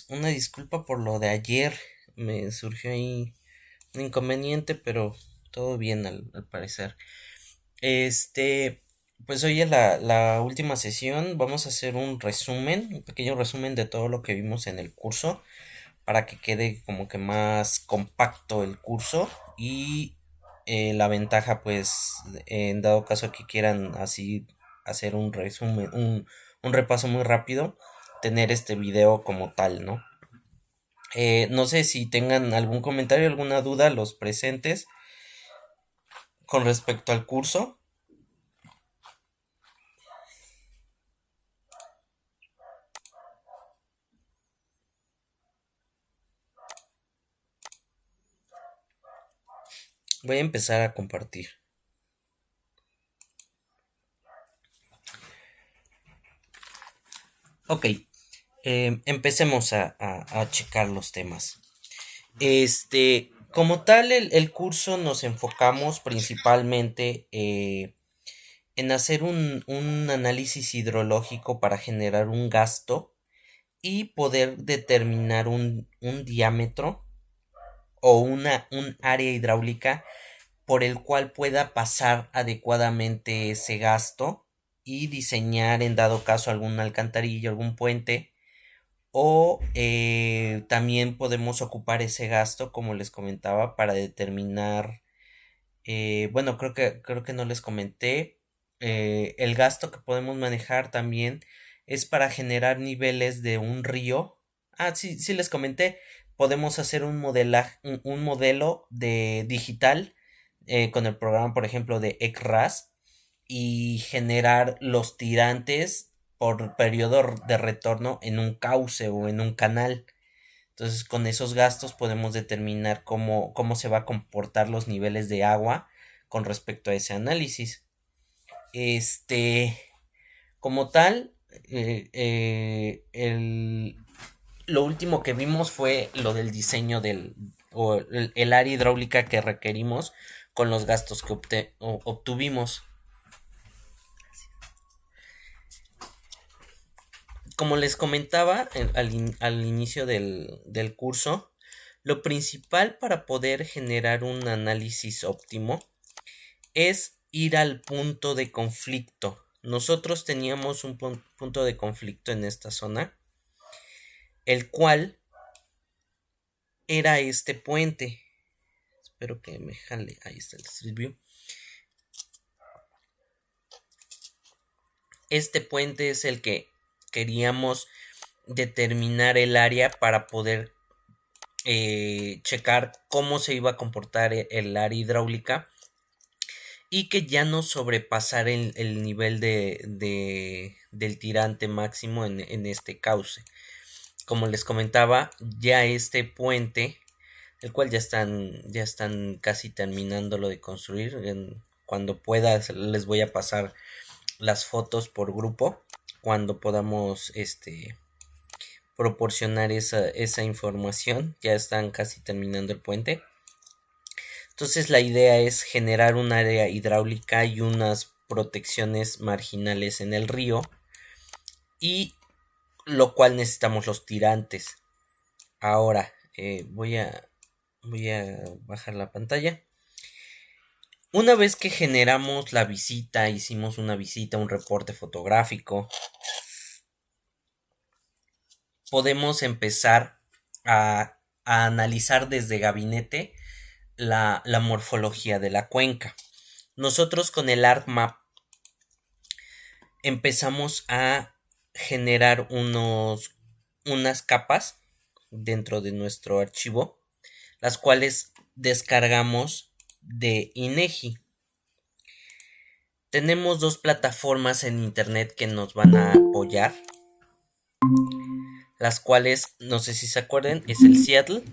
Una disculpa por lo de ayer. Me surgió ahí un inconveniente, pero todo bien al parecer. Este, pues hoy es la última sesión. Vamos a hacer un resumen, un pequeño resumen de todo lo que vimos en el curso para que quede como que más compacto el curso y la ventaja, pues, en dado caso que quieran así hacer un resumen, un repaso muy rápido, tener este video como tal, ¿no? No sé si tengan algún comentario, alguna duda los presentes con respecto al curso. Voy a empezar a compartir. Ok, empecemos a checar los temas. Como tal, el curso nos enfocamos principalmente en hacer un análisis hidrológico para generar un gasto y poder determinar un diámetro o un área hidráulica por el cual pueda pasar adecuadamente ese gasto y diseñar en dado caso algún alcantarillo, algún puente o también podemos ocupar ese gasto, como les comentaba, para determinar, bueno, creo que no les comenté, el gasto que podemos manejar también es para generar niveles de un río. Ah, sí, sí les comenté, podemos hacer un modelo de digital con el programa, por ejemplo, de ECRAS y generar los tirantes por periodo de retorno en un cauce o en un canal. Entonces, con esos gastos podemos determinar cómo se va a comportar los niveles de agua con respecto a ese análisis. Este, como tal, lo último que vimos fue lo del diseño el área hidráulica que requerimos con los gastos que obtuvimos. Como les comentaba al inicio del curso, lo principal para poder generar un análisis óptimo es ir al punto de conflicto. Nosotros teníamos un punto de conflicto en esta zona, el cual era este puente. Espero que me jale. Ahí está el Street View. Este puente es el que queríamos determinar el área para poder checar cómo se iba a comportar el área hidráulica y que ya no sobrepasara el nivel del tirante máximo en este cauce. Como les comentaba, ya este puente, el cual ya están casi terminándolo de construir. Cuando pueda les voy a pasar las fotos por grupo cuando podamos proporcionar esa información. Ya están casi terminando el puente. Entonces la idea es generar un área hidráulica y unas protecciones marginales en el río, y lo cual necesitamos los tirantes. Ahora voy a bajar la pantalla. Una vez que generamos la visita, hicimos una visita, un reporte fotográfico, podemos empezar a analizar desde gabinete la morfología de la cuenca. Nosotros con el ArcMap empezamos a generar unas capas dentro de nuestro archivo, las cuales descargamos de INEGI. Tenemos dos plataformas en internet que nos van a apoyar, las cuales, no sé si se acuerdan, es el Seattle.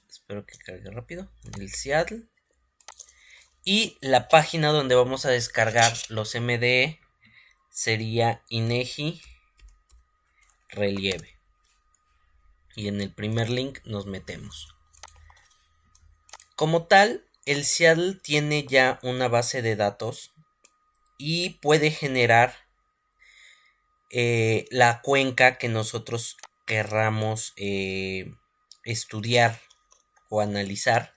Espero que cargue rápido. El Seattle. Y la página donde vamos a descargar los MDE sería INEGI Relieve. Y en el primer link nos metemos. Como tal, el Seattle tiene ya una base de datos y puede generar la cuenca que nosotros querramos estudiar o analizar.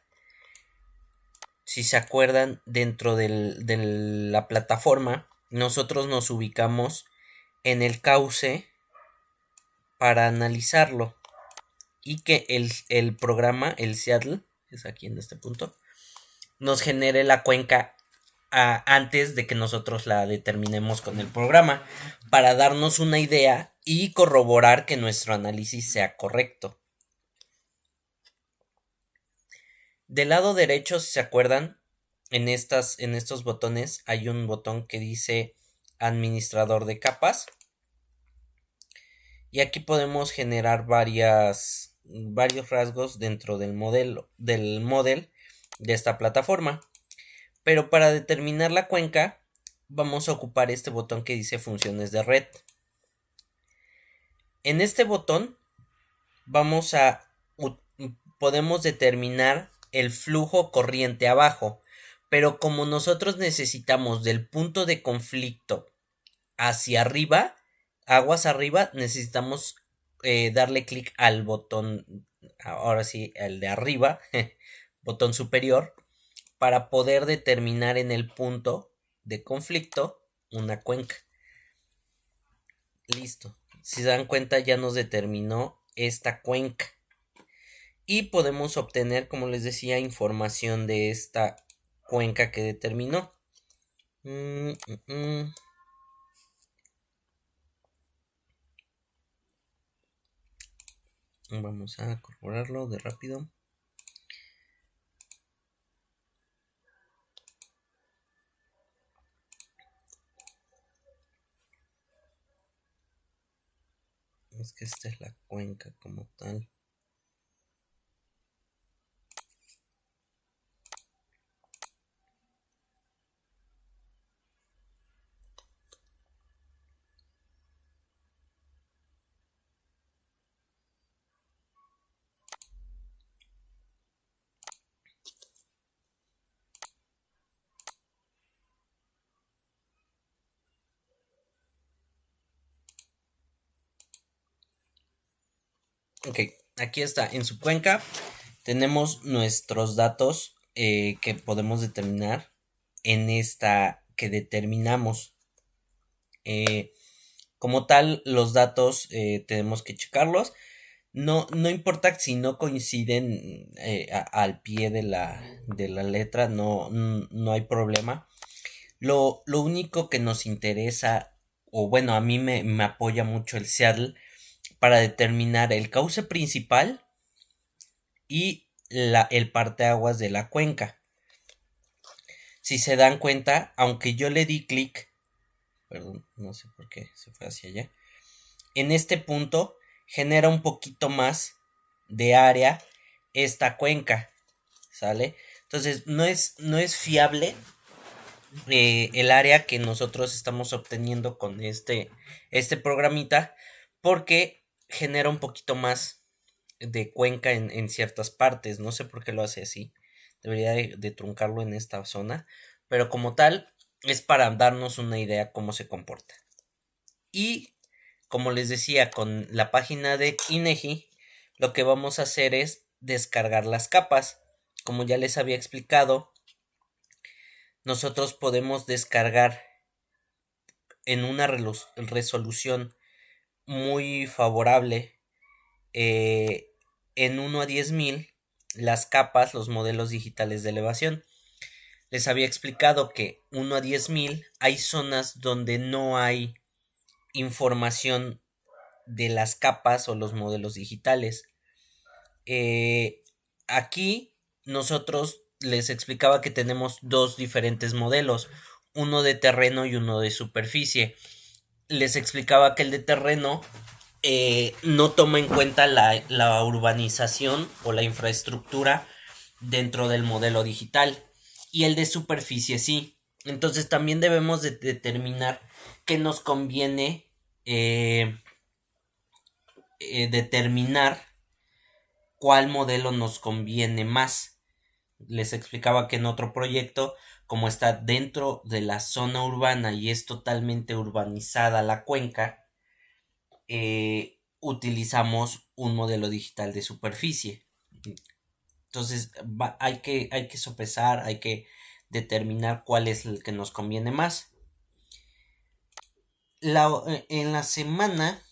Si se acuerdan, dentro de la plataforma, nosotros nos ubicamos en el cauce para analizarlo y que el programa, el Seattle, es aquí en este punto, nos genere la cuenca antes de que nosotros la determinemos con el programa para darnos una idea y corroborar que nuestro análisis sea correcto. Del lado derecho, si se acuerdan, en estos botones hay un botón que dice administrador de capas y aquí podemos generar varios rasgos dentro del modelo de esta plataforma. Pero para determinar la cuenca vamos a ocupar este botón que dice funciones de red. En este botón vamos a podemos determinar el flujo corriente abajo, pero como nosotros necesitamos del punto de conflicto hacia arriba, aguas arriba, necesitamos darle clic al botón, ahora sí, el de arriba, botón superior, para poder determinar en el punto de conflicto una cuenca. Listo. Si se dan cuenta, ya nos determinó esta cuenca. Y podemos obtener, como les decía, información de esta cuenca que determinó. Vamos a corroborarlo de rápido. Es que esta es la cuenca como tal. Ok, aquí está. En su cuenca tenemos nuestros datos que podemos determinar en esta que determinamos. Como tal, los datos tenemos que checarlos. No importa si no coinciden al pie de la letra, no hay problema. Lo único que nos interesa, o bueno, a mí me apoya mucho el Seattle para determinar el cauce principal y el parteaguas de la cuenca. Si se dan cuenta, aunque yo le di clic, perdón, no sé por qué se fue hacia allá, en este punto genera un poquito más de área esta cuenca, ¿sale? Entonces no es fiable el área que nosotros estamos obteniendo con este programita porque genera un poquito más de cuenca en ciertas partes. No sé por qué lo hace así. Debería de truncarlo en esta zona. Pero como tal, es para darnos una idea cómo se comporta. Y como les decía, con la página de INEGI, lo que vamos a hacer es descargar las capas. Como ya les había explicado, nosotros podemos descargar en una resolución muy favorable en 1 a 10.000 las capas, los modelos digitales de elevación. Les había explicado que 1 a 10.000 hay zonas donde no hay información de las capas o los modelos digitales. Aquí nosotros les explicaba que tenemos dos diferentes modelos, uno de terreno y uno de superficie. Les explicaba que el de terreno no toma en cuenta la urbanización o la infraestructura dentro del modelo digital y el de superficie sí. Entonces también debemos de determinar qué nos conviene determinar cuál modelo nos conviene más. Les explicaba que en otro proyecto, como está dentro de la zona urbana y es totalmente urbanizada la cuenca, utilizamos un modelo digital de superficie. Entonces hay que sopesar, hay que determinar cuál es el que nos conviene más. En la semana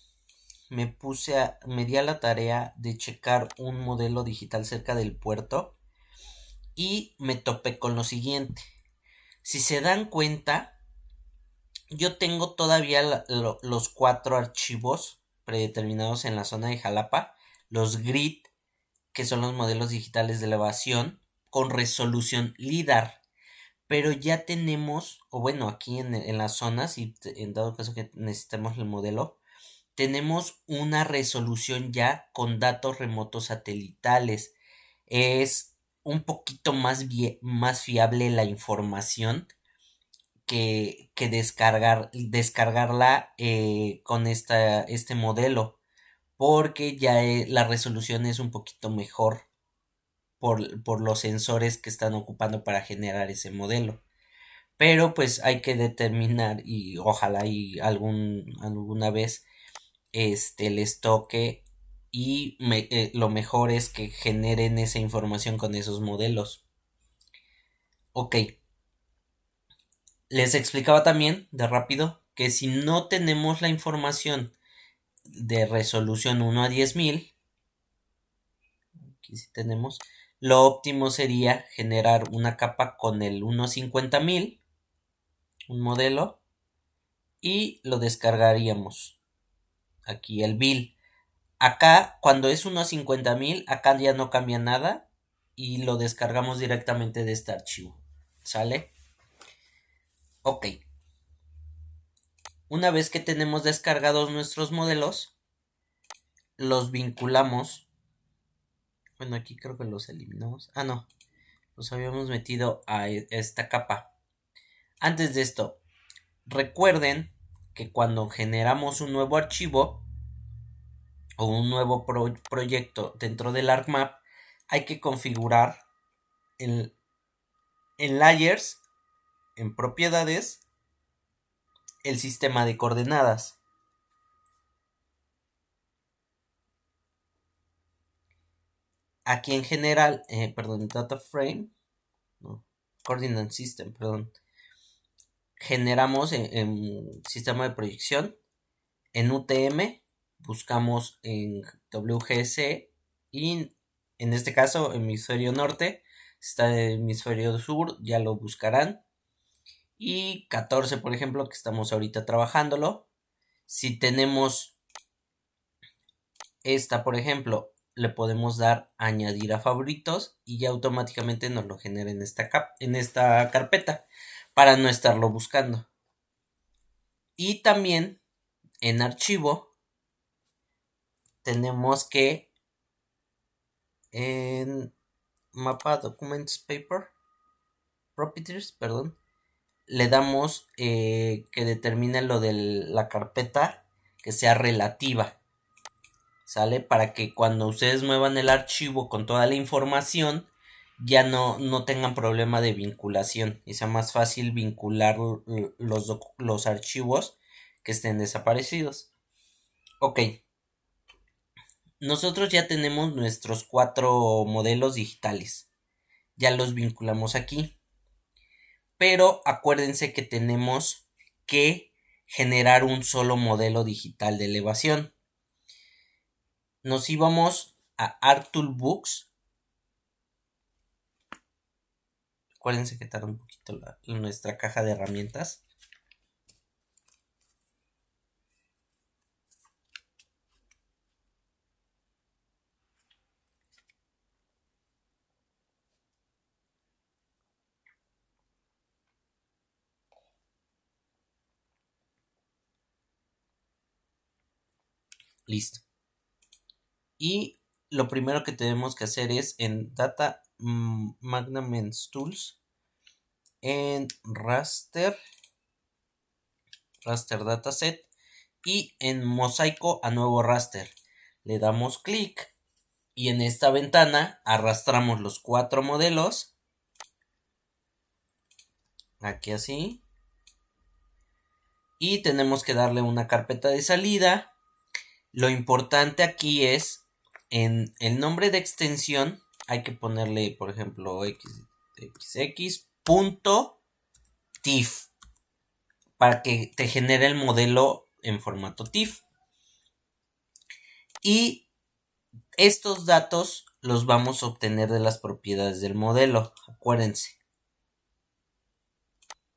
me di a la tarea de checar un modelo digital cerca del puerto y me topé con lo siguiente. Si se dan cuenta, yo tengo todavía los 4 archivos predeterminados en la zona de Jalapa, los grid, que son los modelos digitales de elevación, con resolución LIDAR. Pero ya tenemos, o bueno, aquí en las zonas, y en dado caso que necesitemos el modelo, tenemos una resolución ya con datos remotos satelitales. Es un poquito más fiable la información que descargarla con este modelo, porque ya la resolución es un poquito mejor por los sensores que están ocupando para generar ese modelo. Pero pues hay que determinar y ojalá y alguna vez les toque y lo mejor es que generen esa información con esos modelos. Ok, les explicaba también de rápido que si no tenemos la información de resolución 1 a 10.000, aquí sí tenemos, lo óptimo sería generar una capa con el 1 a 50.000, un modelo, y lo descargaríamos. Aquí el bill. Acá, cuando es 1 a 50.000, acá ya no cambia nada y lo descargamos directamente de este archivo. ¿Sale? Ok. Una vez que tenemos descargados nuestros modelos, los vinculamos. Bueno, aquí creo que los eliminamos. Ah, no. Los habíamos metido a esta capa. Antes de esto, recuerden que cuando generamos un nuevo archivo o un nuevo proyecto dentro del ArcMap, hay que configurar en, en layers, en propiedades, el sistema de coordenadas. Aquí en general, perdón, data frame, no, coordinate system, perdón, generamos en sistema de proyección, en UTM, buscamos en WGS y en este caso hemisferio norte, está en hemisferio sur, ya lo buscarán. Y 14, por ejemplo, que estamos ahorita trabajándolo. Si tenemos esta, por ejemplo, le podemos dar añadir a favoritos y ya automáticamente nos lo genera en esta carpeta para no estarlo buscando. Y también en archivo tenemos que en mapa documents paper properties, perdón, le damos que determine lo de la carpeta que sea relativa. ¿Sale? Para que cuando ustedes muevan el archivo con toda la información, ya no tengan problema de vinculación y sea más fácil vincular los archivos que estén desaparecidos. Ok, nosotros ya tenemos nuestros 4 modelos digitales, ya los vinculamos aquí, pero acuérdense que tenemos que generar un solo modelo digital de elevación. Nos íbamos a ArcToolbooks. Acuérdense que tarda un poquito nuestra caja de herramientas. Listo. Y lo primero que tenemos que hacer es en Data Magnaments Tools, en Raster Dataset y en Mosaico a nuevo raster. Le damos clic y en esta ventana arrastramos los 4 modelos aquí así, y tenemos que darle una carpeta de salida. Lo importante aquí es en el nombre de extensión hay que ponerle, por ejemplo, xx.tif para que te genere el modelo en formato TIFF. Y estos datos los vamos a obtener de las propiedades del modelo. Acuérdense.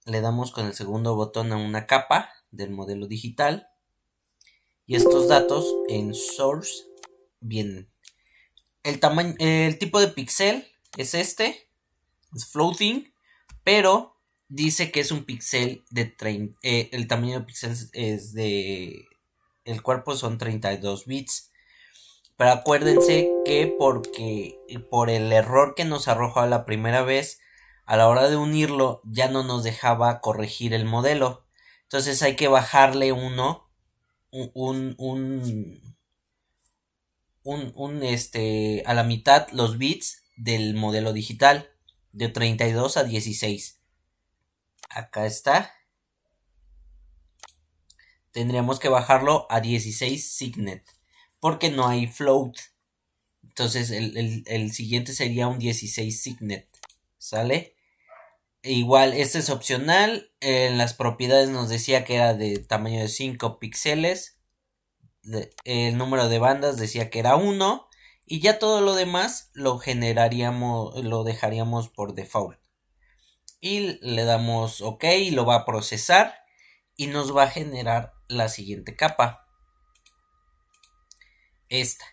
Le damos con el segundo botón a una capa del modelo digital. Y estos datos en source vienen. El tipo de pixel es este. Es floating. Pero dice que es un pixel de 30. El tamaño de pixel es de. El cuerpo son 32 bits. Pero acuérdense que por el error que nos arrojó la primera vez, a la hora de unirlo ya no nos dejaba corregir el modelo. Entonces hay que bajarle a la mitad los bits del modelo digital, de 32 a 16. Acá está. Tendríamos que bajarlo a 16 signet, porque no hay float. Entonces el siguiente sería un 16 signet. ¿Sale? E igual, este es opcional. En las propiedades nos decía que era de tamaño de 5 píxeles. El número de bandas decía que era 1. Y ya todo lo demás lo dejaríamos por default. Y le damos OK, lo va a procesar. Y nos va a generar la siguiente capa. Esta.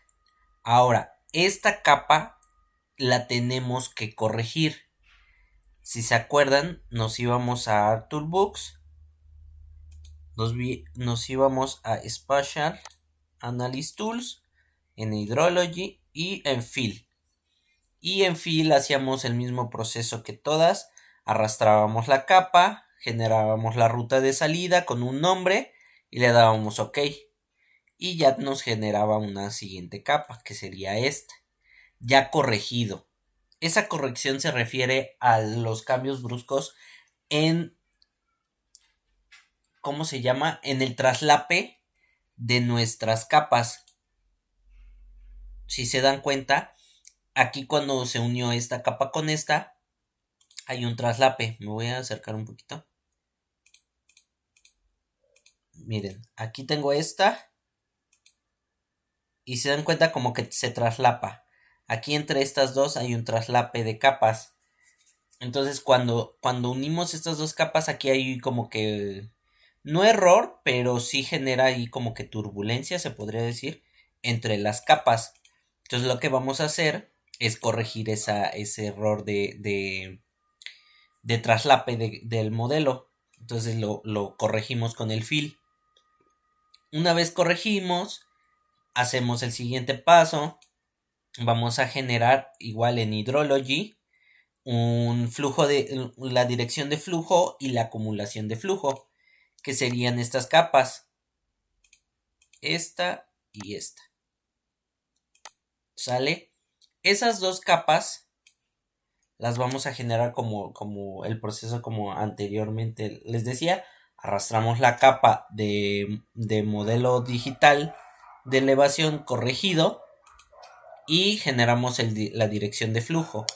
Ahora, esta capa la tenemos que corregir. Si se acuerdan, nos íbamos a ArtToolBooks, nos íbamos a Spatial Analysis Tools, en Hydrology y en Fill. Y en Fill hacíamos el mismo proceso que todas, arrastrábamos la capa, generábamos la ruta de salida con un nombre y le dábamos OK. Y ya nos generaba una siguiente capa, que sería esta, ya corregido. Esa corrección se refiere a los cambios bruscos en, ¿cómo se llama? En el traslape de nuestras capas. Si se dan cuenta, aquí cuando se unió esta capa con esta, hay un traslape. Me voy a acercar un poquito. Miren, aquí tengo esta. Y se dan cuenta como que se traslapa. Aquí entre estas dos hay un traslape de capas. Entonces cuando unimos estas dos capas, aquí hay como que, no error, pero sí genera ahí como que turbulencia, se podría decir, entre las capas. Entonces lo que vamos a hacer es corregir ese error de traslape del modelo. Entonces lo corregimos con el fill. Una vez corregimos, hacemos el siguiente paso. Vamos a generar igual en Hydrology un flujo de la dirección de flujo y la acumulación de flujo, que serían estas capas, esta y esta. ¿Sale? Esas dos capas las vamos a generar como el proceso como anteriormente les decía. Arrastramos la capa de modelo digital de elevación corregido y generamos la dirección de flujo.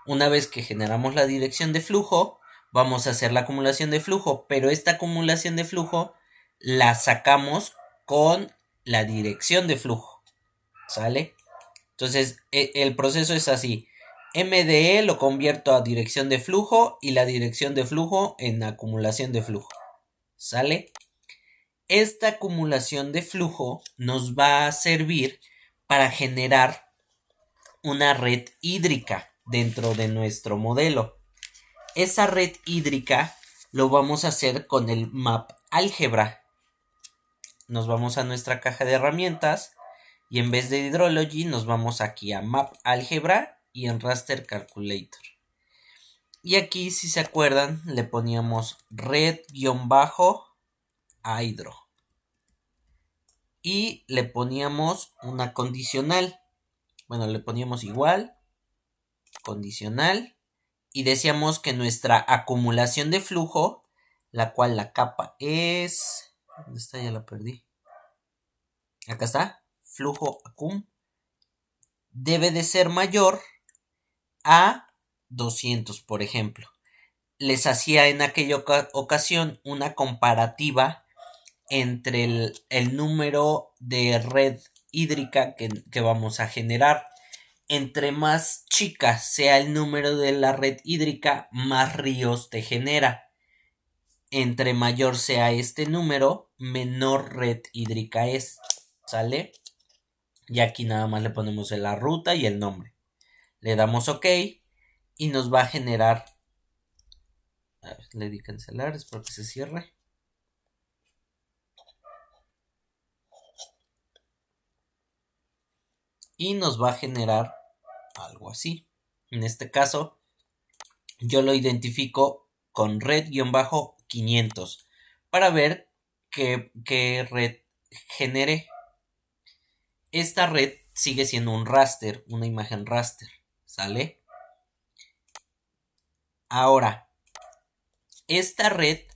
Una vez que generamos la dirección de flujo, vamos a hacer la acumulación de flujo, pero esta acumulación de flujo la sacamos con la dirección de flujo. ¿Sale? Entonces, el proceso es así. MDE lo convierto a dirección de flujo y la dirección de flujo en acumulación de flujo. ¿Sale? Esta acumulación de flujo nos va a servir para generar una red hídrica dentro de nuestro modelo. Esa red hídrica lo vamos a hacer con el Map Álgebra. Nos vamos a nuestra caja de herramientas y en vez de Hydrology nos vamos aquí a Map Álgebra y en Raster Calculator. Y aquí, si se acuerdan, le poníamos red-hydro y le poníamos una condicional. Bueno, le poníamos igual, condicional y decíamos que nuestra acumulación de flujo, la cual la capa es... ¿Dónde está? Ya la perdí. Acá está. Flujo acum debe de ser mayor a 200, por ejemplo. Les hacía en aquella ocasión una comparativa entre el número de red hídrica que vamos a generar. Entre más chica sea el número de la red hídrica, más ríos te genera. Entre mayor sea este número, menor red hídrica es. ¿Sale? Y aquí nada más le ponemos la ruta y el nombre. Le damos OK y nos va a generar. A ver, le di cancelar, espero que se cierre. Y nos va a generar algo así. En este caso, yo lo identifico con red-500 para ver qué red generé. Esta red sigue siendo un raster, una imagen raster, ¿sale? Ahora, esta red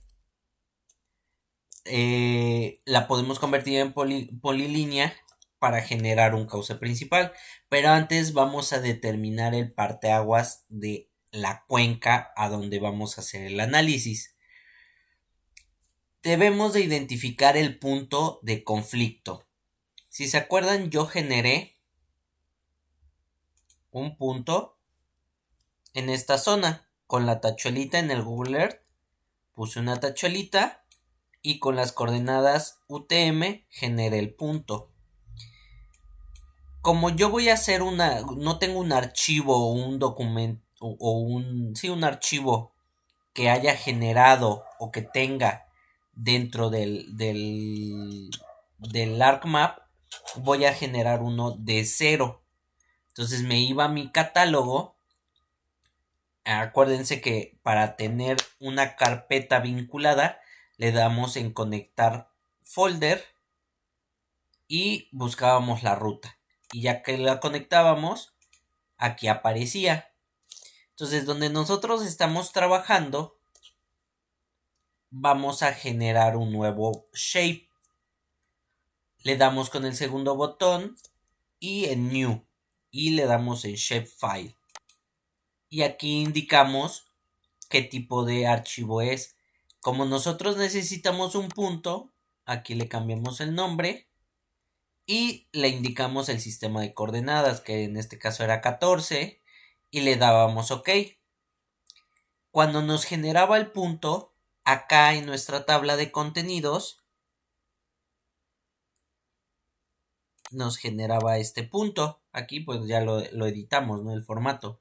la podemos convertir en polilínea para generar un cauce principal, pero antes vamos a determinar el parteaguas de la cuenca a donde vamos a hacer el análisis. Debemos de identificar el punto de conflicto. Si se acuerdan, yo generé un punto en esta zona con la tachuelita en el Google Earth. Puse una tachuelita y con las coordenadas UTM generé el punto. Como yo voy a hacer no tengo un archivo o un documento un archivo que haya generado o que tenga dentro del ArcMap, voy a generar uno de cero. Entonces me iba a mi catálogo. Acuérdense que para tener una carpeta vinculada le damos en conectar folder y buscábamos la ruta. Y ya que la conectábamos, aquí aparecía. Entonces, donde nosotros estamos trabajando, vamos a generar un nuevo shape. Le damos con el segundo botón y en New. Y le damos en Shapefile. Y aquí indicamos qué tipo de archivo es. Como nosotros necesitamos un punto, aquí le cambiamos el nombre y le indicamos el sistema de coordenadas, que en este caso era 14, y le dábamos OK. Cuando nos generaba el punto, acá en nuestra tabla de contenidos, nos generaba este punto. Aquí pues ya lo editamos, ¿no? El formato.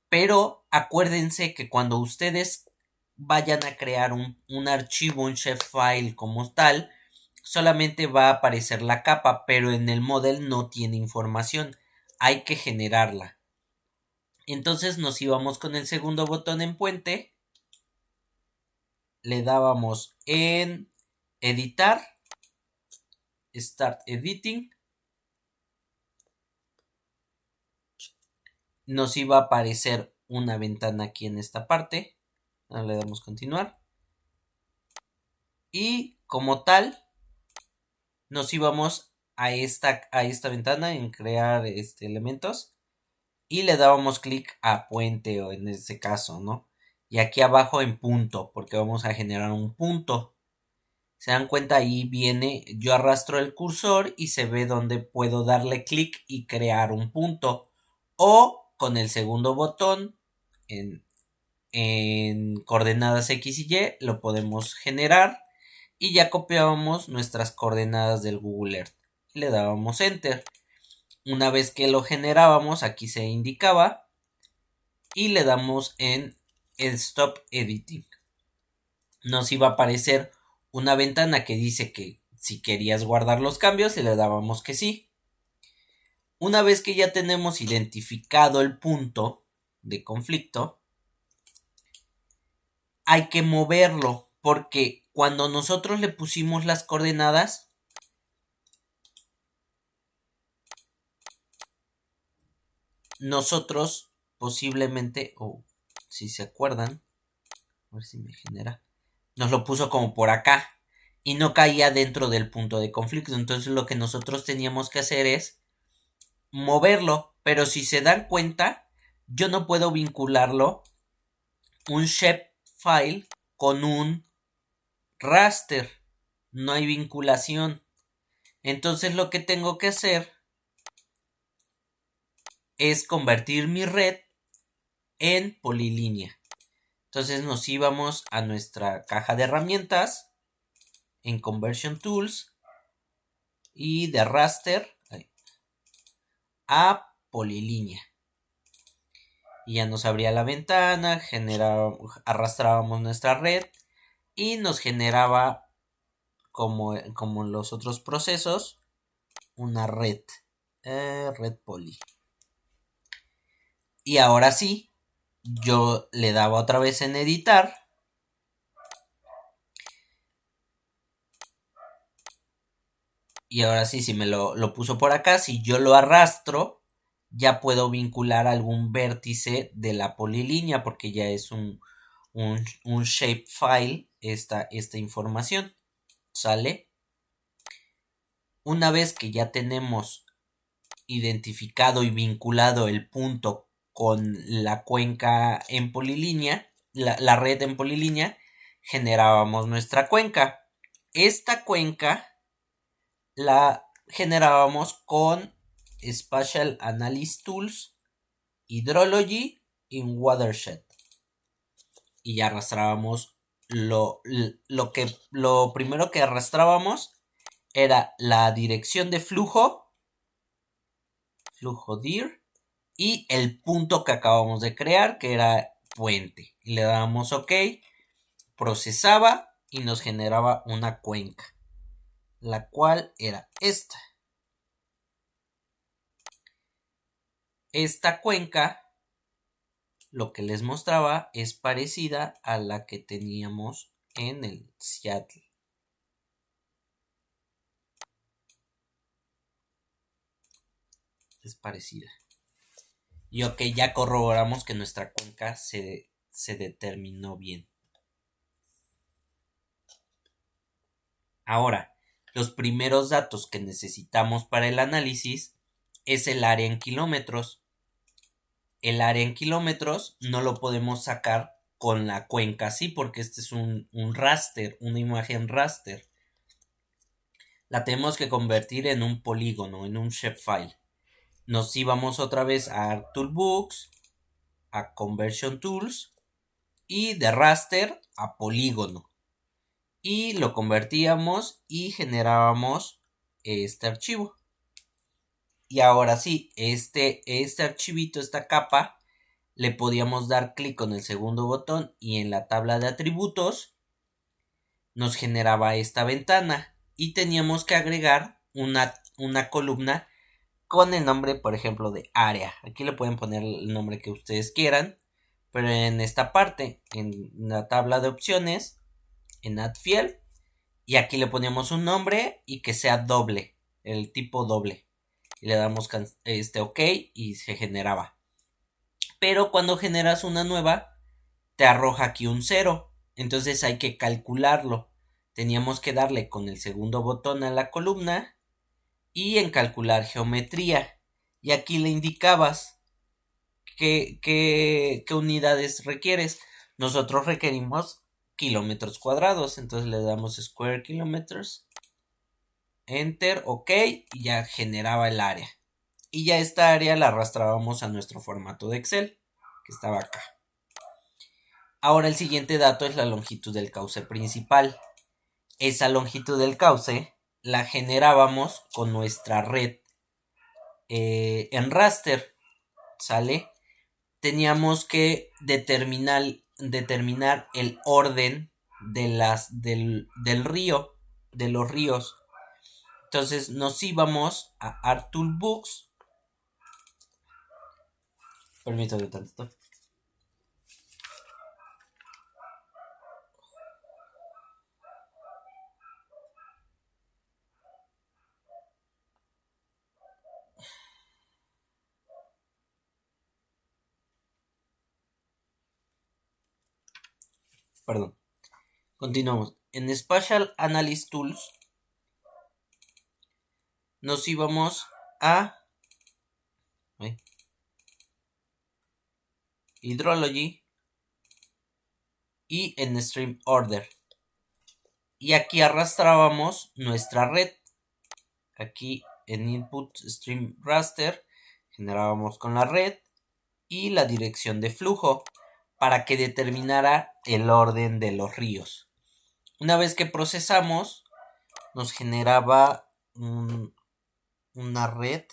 Pero acuérdense que cuando ustedes vayan a crear un archivo, un shapefile como tal, solamente va a aparecer la capa, pero en el model no tiene información. Hay que generarla. Entonces nos íbamos con el segundo botón en puente, le dábamos en editar, start editing, nos iba a aparecer una ventana aquí en esta parte, ahora le damos continuar y como tal nos íbamos a esta ventana en crear elementos y le dábamos clic a puente o en este caso, ¿no? Y aquí abajo en punto, porque vamos a generar un punto. Se dan cuenta, ahí viene, yo arrastro el cursor y se ve donde puedo darle clic y crear un punto. O con el segundo botón en coordenadas X y Y lo podemos generar y ya copiábamos nuestras coordenadas del Google Earth. Y le dábamos enter. Una vez que lo generábamos, aquí se indicaba y le damos en Stop Editing. Nos iba a aparecer una ventana que dice que si querías guardar los cambios y le dábamos que sí. Una vez que ya tenemos identificado el punto de conflicto, hay que moverlo porque cuando nosotros le pusimos las coordenadas, nosotros posiblemente si se acuerdan, a ver si me genera, nos lo puso como por acá y no caía dentro del punto de conflicto. Entonces lo que nosotros teníamos que hacer es moverlo, pero si se dan cuenta, yo no puedo vincularlo un shapefile con un raster, no hay vinculación. Entonces lo que tengo que hacer es convertir mi red en polilínea. Entonces nos íbamos a nuestra caja de herramientas en Conversion Tools y de raster a polilínea. Y ya nos abría la ventana, arrastrábamos nuestra red y nos generaba, como en los otros procesos, una red poly. Y ahora sí, yo le daba otra vez en editar. Y ahora sí, si me lo puso por acá, si yo lo arrastro, ya puedo vincular algún vértice de la polilínea porque ya es un shapefile esta información. ¿Sale? Una vez que ya tenemos identificado y vinculado el punto con la cuenca en polilínea, la red en polilínea, generábamos nuestra cuenca. Esta cuenca la generábamos con Spatial Analysis Tools, Hydrology y Watershed. Y ya arrastrábamos lo primero que arrastrábamos era la dirección de flujo dir, y el punto que acabamos de crear, que era puente. Y le dábamos OK, procesaba y nos generaba una cuenca, la cual era esta. Esta cuenca, lo que les mostraba, es parecida a la que teníamos en el Seattle. Es parecida. Y ok, ya corroboramos que nuestra cuenca se determinó bien. Ahora, los primeros datos que necesitamos para el análisis es el área en kilómetros. El área en kilómetros no lo podemos sacar con la cuenca así porque este es un raster, una imagen raster. La tenemos que convertir en un polígono, en un shapefile. Nos íbamos otra vez a ArcToolBooks, a Conversion Tools y de raster a polígono. Y lo convertíamos y generábamos este archivo. Y ahora sí, este archivito, esta capa, le podíamos dar clic con el segundo botón y en la tabla de atributos nos generaba esta ventana y teníamos que agregar una columna con el nombre, por ejemplo, de área. Aquí le pueden poner el nombre que ustedes quieran, pero en esta parte, en la tabla de opciones, en Add Field, y aquí le ponemos un nombre y que sea doble, el tipo doble. Y le damos OK y se generaba. Pero cuando generas una nueva, te arroja aquí un 0. Entonces hay que calcularlo. Teníamos que darle con el segundo botón a la columna y en calcular geometría. Y aquí le indicabas qué unidades requieres. Nosotros requerimos kilómetros cuadrados. Entonces le damos square kilometers. Enter, OK, y ya generaba el área. Y ya esta área la arrastrábamos a nuestro formato de Excel, que estaba acá. Ahora el siguiente dato es la longitud del cauce principal. Esa longitud del cauce la generábamos con nuestra red en raster, ¿sale? Teníamos que determinar el orden del río, de los ríos. Entonces nos íbamos a ArcToolBooks. Permítame tanto. Perdón. Continuamos. En Spatial Analysis Tools nos íbamos a Hydrology y en Stream Order. Y aquí arrastrábamos nuestra red. Aquí en Input Stream Raster generábamos con la red y la dirección de flujo para que determinara el orden de los ríos. Una vez que procesamos, nos generaba una red,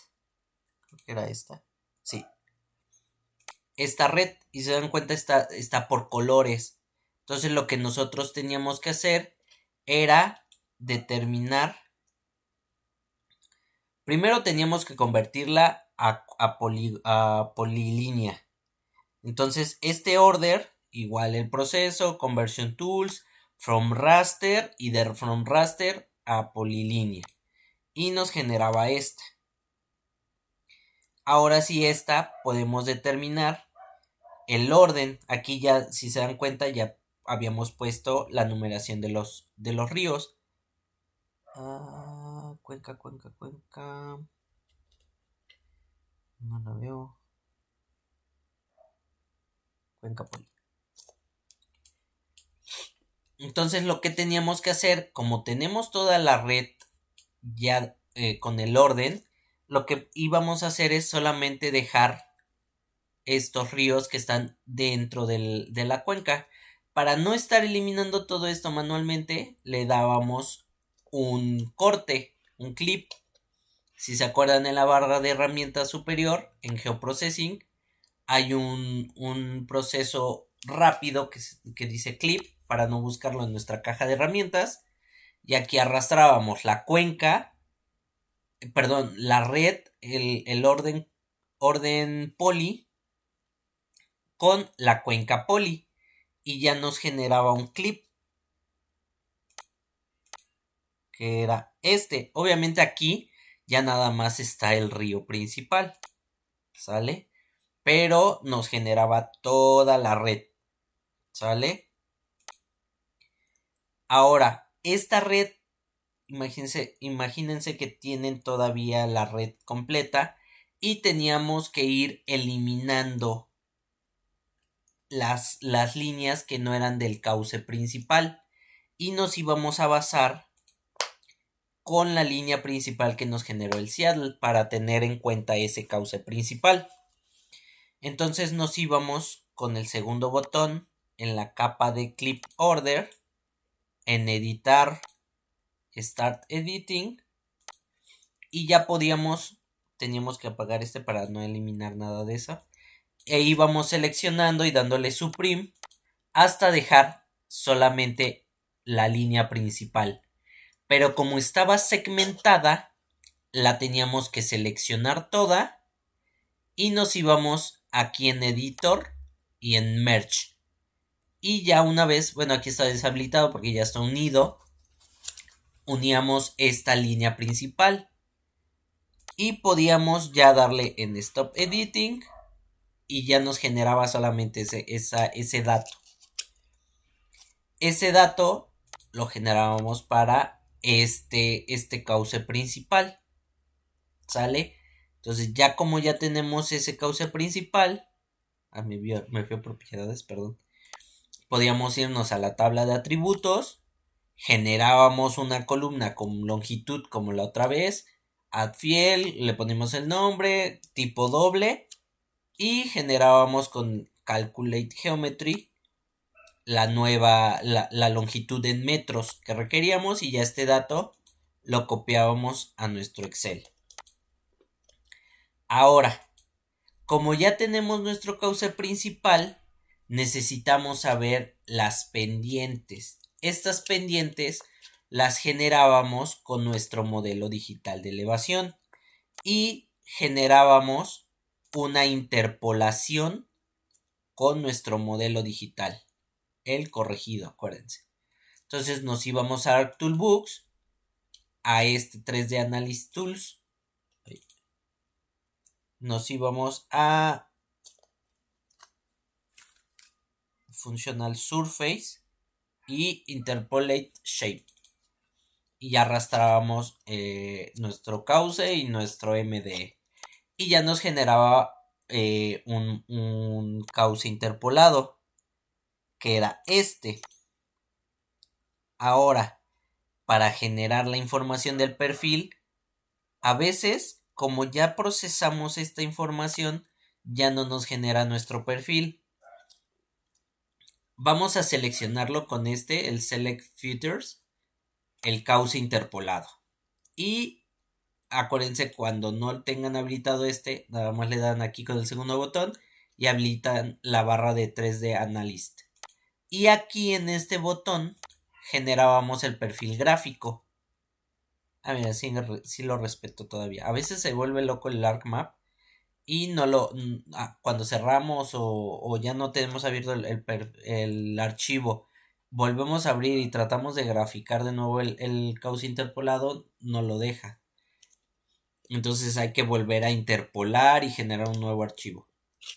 creo que era esta, sí, esta red, y se dan cuenta está por colores. Entonces lo que nosotros teníamos que hacer era determinar, primero teníamos que convertirla a polilínea. Entonces este order, igual el proceso, conversion tools, from raster y de from raster a polilínea. Y nos generaba esta. Ahora sí esta podemos determinar el orden. Aquí ya, si se dan cuenta, ya habíamos puesto la numeración de los ríos. Cuenca. No la veo. Cuenca Poli. Entonces lo que teníamos que hacer, como tenemos toda la red ya con el orden, lo que íbamos a hacer es solamente dejar estos ríos que están dentro de la cuenca. Para no estar eliminando todo esto manualmente, le dábamos un corte, un clip. Si se acuerdan, en la barra de herramientas superior, en Geoprocessing, hay un proceso rápido que dice clip para no buscarlo en nuestra caja de herramientas. Y aquí arrastrábamos la cuenca, perdón, la red, el orden poly con la cuenca poly y ya nos generaba un clip que era este. Obviamente aquí ya nada más está el río principal, ¿sale? Pero nos generaba toda la red, ¿sale? Ahora, esta red, imagínense que tienen todavía la red completa y teníamos que ir eliminando las líneas que no eran del cauce principal y nos íbamos a basar con la línea principal que nos generó el Seattle para tener en cuenta ese cauce principal. Entonces nos íbamos con el segundo botón en la capa de Clip Order, en editar, Start Editing, y ya teníamos que apagar este para no eliminar nada de eso, e íbamos seleccionando y dándole Supreme hasta dejar solamente la línea principal. Pero como estaba segmentada, la teníamos que seleccionar toda y nos íbamos aquí en Editor y en Merge. Y ya una vez, bueno, aquí está deshabilitado porque ya está unido, uníamos esta línea principal y podíamos ya darle en Stop Editing y ya nos generaba solamente ese dato. Ese dato lo generábamos para este cauce principal, ¿sale? Entonces ya como ya tenemos ese cauce principal, me fui a propiedades, perdón, podíamos irnos a la tabla de atributos, generábamos una columna con longitud como la otra vez, add field, le ponemos el nombre, tipo doble y generábamos con calculate geometry la longitud en metros que requeríamos y ya este dato lo copiábamos a nuestro Excel. Ahora, como ya tenemos nuestro cauce principal, necesitamos saber las pendientes. Estas pendientes las generábamos con nuestro modelo digital de elevación y generábamos una interpolación con nuestro modelo digital, el corregido, acuérdense. Entonces nos íbamos a ArcToolbooks, a este 3D Analysis Tools, nos íbamos a Functional Surface y interpolate shape. Y ya arrastrábamos nuestro cauce y nuestro MDE. Y ya nos generaba un cauce interpolado, que era este. Ahora, para generar la información del perfil, a veces, como ya procesamos esta información, ya no nos genera nuestro perfil. Vamos a seleccionarlo con el Select Features, el cauce interpolado. Y acuérdense, cuando no tengan habilitado nada más le dan aquí con el segundo botón y habilitan la barra de 3D Analyst. Y aquí en este botón generábamos el perfil gráfico. Mira, sí lo respeto todavía. A veces se vuelve loco el ArcMap y cuando cerramos o ya no tenemos abierto el archivo, volvemos a abrir y tratamos de graficar de nuevo el cauce interpolado, no lo deja. Entonces hay que volver a interpolar y generar un nuevo archivo.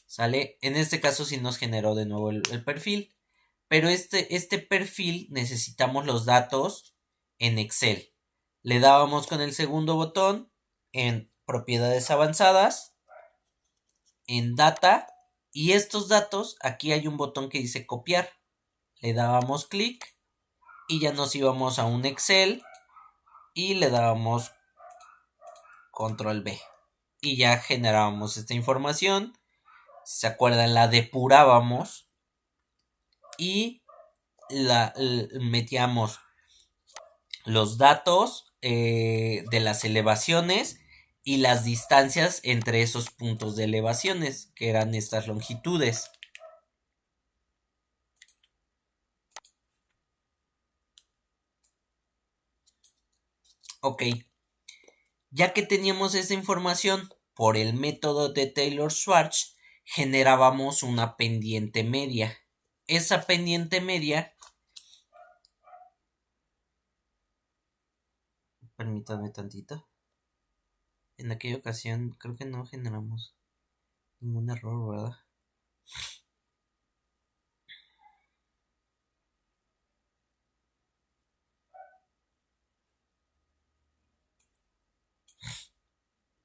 ¿Sale? En este caso sí nos generó de nuevo el perfil. Pero este perfil necesitamos los datos en Excel. Le dábamos con el segundo botón en propiedades avanzadas, en data, y estos datos, aquí hay un botón que dice copiar. Le dábamos clic y ya nos íbamos a un Excel y le dábamos control B. Y ya generábamos esta información. Si se acuerdan, la depurábamos y metíamos los datos de las elevaciones y las distancias entre esos puntos de elevaciones, que eran estas longitudes. Ok, ya que teníamos esta información por el método de Taylor-Schwarz, generábamos una pendiente media. Esa pendiente media, permítanme tantito. En aquella ocasión creo que no generamos ningún error, ¿verdad?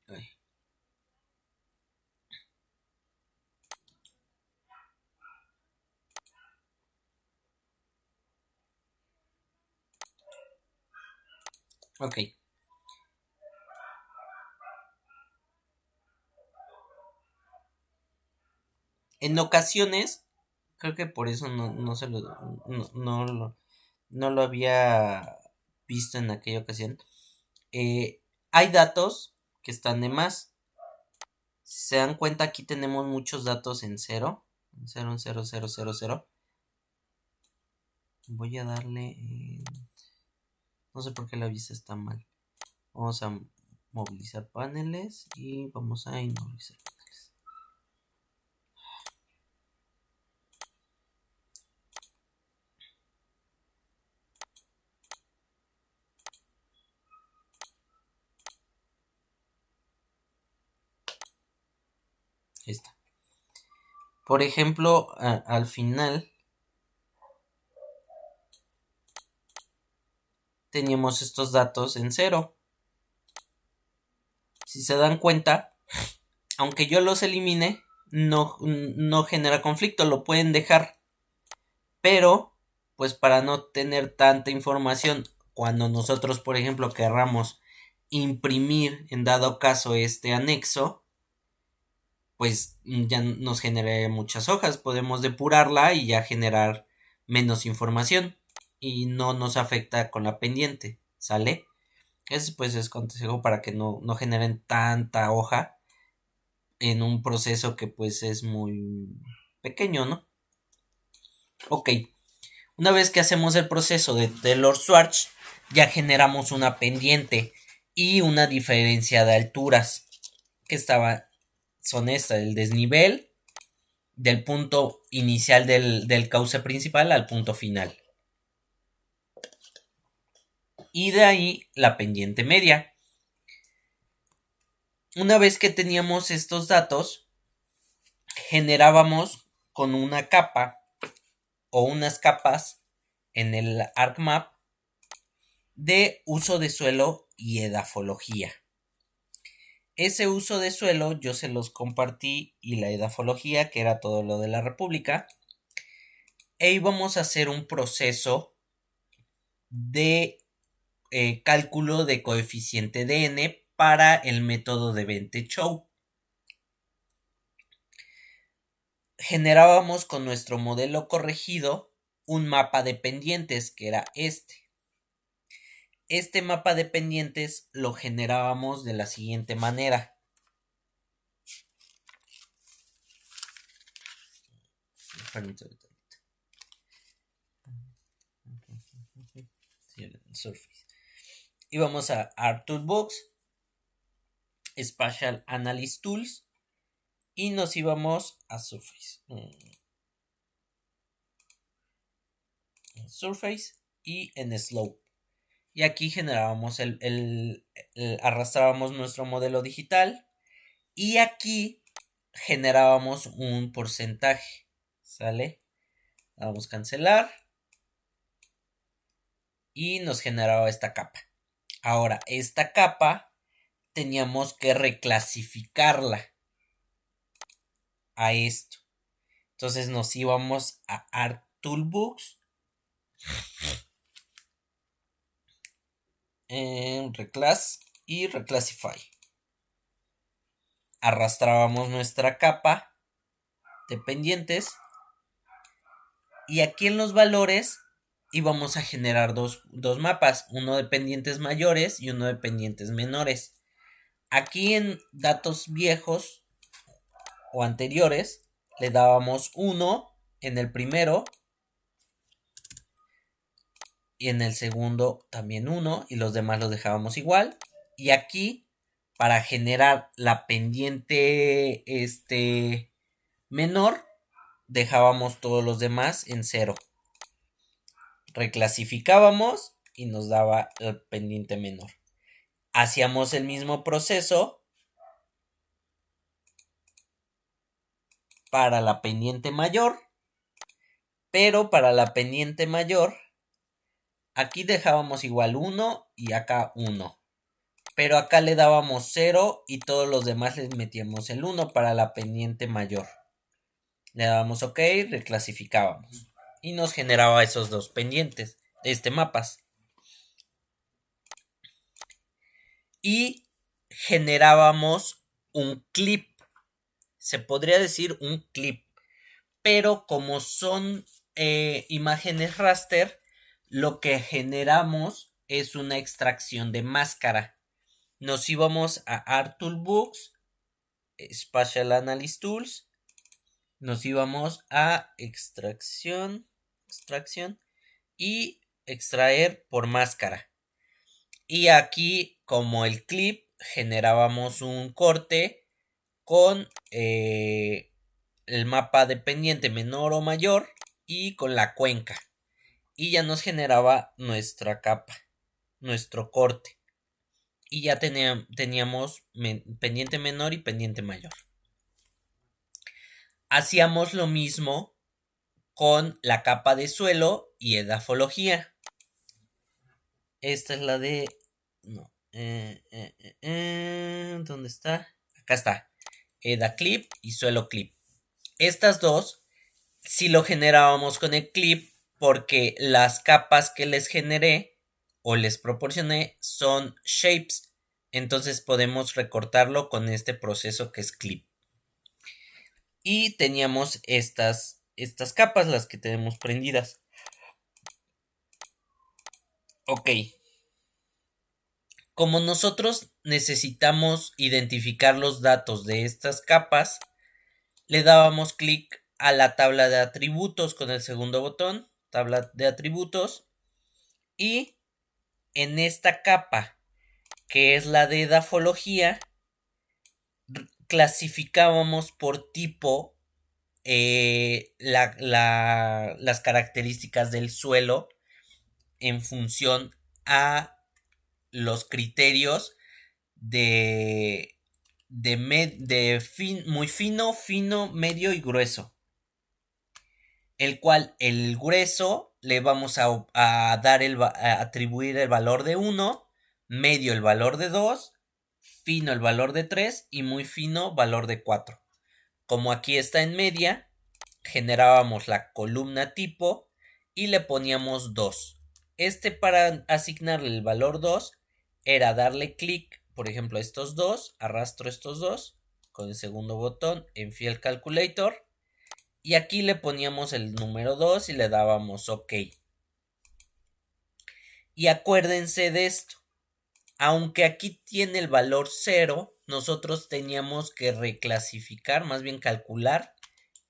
Ay. Ok. En ocasiones, creo que por eso no lo había visto en aquella ocasión. Hay datos que están de más. Si se dan cuenta, aquí tenemos muchos datos en cero. En cero, en cero, cero, cero, cero. Voy a darle. No sé por qué la vista está mal. Vamos a movilizar paneles y vamos a inmovilizar paneles. Ahí está. Por ejemplo, al final teníamos estos datos en cero. Si se dan cuenta, aunque yo los elimine, no genera conflicto, lo pueden dejar. Pero, pues para no tener tanta información, cuando nosotros, por ejemplo, querramos imprimir en dado caso este anexo, pues ya nos genere muchas hojas, podemos depurarla y ya generar menos información y no nos afecta con la pendiente, ¿sale? Ese pues es consejo para que no generen tanta hoja en un proceso que pues es muy pequeño, ¿no? Ok, una vez que hacemos el proceso de Taylor-Schwarz, ya generamos una pendiente y una diferencia de alturas que son el desnivel del punto inicial del cauce principal al punto final. Y de ahí la pendiente media. Una vez que teníamos estos datos, generábamos con una capa o unas capas en el ArcMap de uso de suelo y edafología. Ese uso de suelo yo se los compartí y la edafología, que era todo lo de la República, e íbamos a hacer un proceso de cálculo de coeficiente de n para el método de Bentet-Chow. Generábamos con nuestro modelo corregido un mapa de pendientes, que era este. Este mapa de pendientes lo generábamos de la siguiente manera. Surface. Íbamos a ArcToolbox, Spatial Analysis Tools y nos íbamos a Surface. Surface y en Slope. Y aquí generábamos arrastrábamos nuestro modelo digital y aquí generábamos un porcentaje. ¿Sale? Vamos a cancelar y nos generaba esta capa. Ahora, esta capa teníamos que reclasificarla a esto. Entonces nos íbamos a ArcToolbox, en Reclass y Reclassify. Arrastrábamos nuestra capa de pendientes y aquí en los valores íbamos a generar dos mapas, uno de pendientes mayores y uno de pendientes menores. Aquí en datos viejos o anteriores le dábamos 1 en el primero y en el segundo también 1 y los demás los dejábamos igual. Y aquí para generar la pendiente menor dejábamos todos los demás en 0. Reclasificábamos y nos daba el pendiente menor. Hacíamos el mismo proceso para la pendiente mayor, pero para la pendiente mayor aquí dejábamos igual 1 y acá 1. Pero acá le dábamos 0 y todos los demás les metíamos el 1 para la pendiente mayor. Le dábamos OK, reclasificábamos. Y nos generaba esos dos pendientes, mapas. Y generábamos un clip. Se podría decir un clip. Pero como son imágenes raster, lo que generamos es una extracción de máscara. Nos íbamos a ArcToolbox, Spatial Analysis Tools, nos íbamos a extracción y extraer por máscara. Y aquí, como el clip, generábamos un corte con el mapa de pendiente menor o mayor y con la cuenca. Y ya nos generaba nuestra capa, nuestro corte. Y ya teníamos pendiente menor y pendiente mayor. Hacíamos lo mismo con la capa de suelo y edafología. Esta es la de... No. ¿Dónde está? Acá está. EdaClip y suelo clip. Estas dos sí lo generábamos con el clip porque las capas que les generé o les proporcioné son shapes. Entonces podemos recortarlo con este proceso que es clip. Y teníamos estas capas, las que tenemos prendidas. Ok. Como nosotros necesitamos identificar los datos de estas capas, le dábamos clic a la tabla de atributos con el segundo botón, tabla de atributos, y en esta capa, que es la de edafología, clasificábamos por tipo las características del suelo en función a los criterios de muy fino, medio y grueso. El cual el grueso le vamos a atribuir el valor de 1, medio el valor de 2, fino el valor de 3 y muy fino valor de 4. Como aquí está en media, generábamos la columna tipo y le poníamos 2. Para asignarle el valor 2 era darle clic, por ejemplo, a estos dos, arrastro estos dos con el segundo botón en Field Calculator y aquí le poníamos el número 2 y le dábamos OK. Y acuérdense de esto, aunque aquí tiene el valor 0, nosotros teníamos que reclasificar, más bien calcular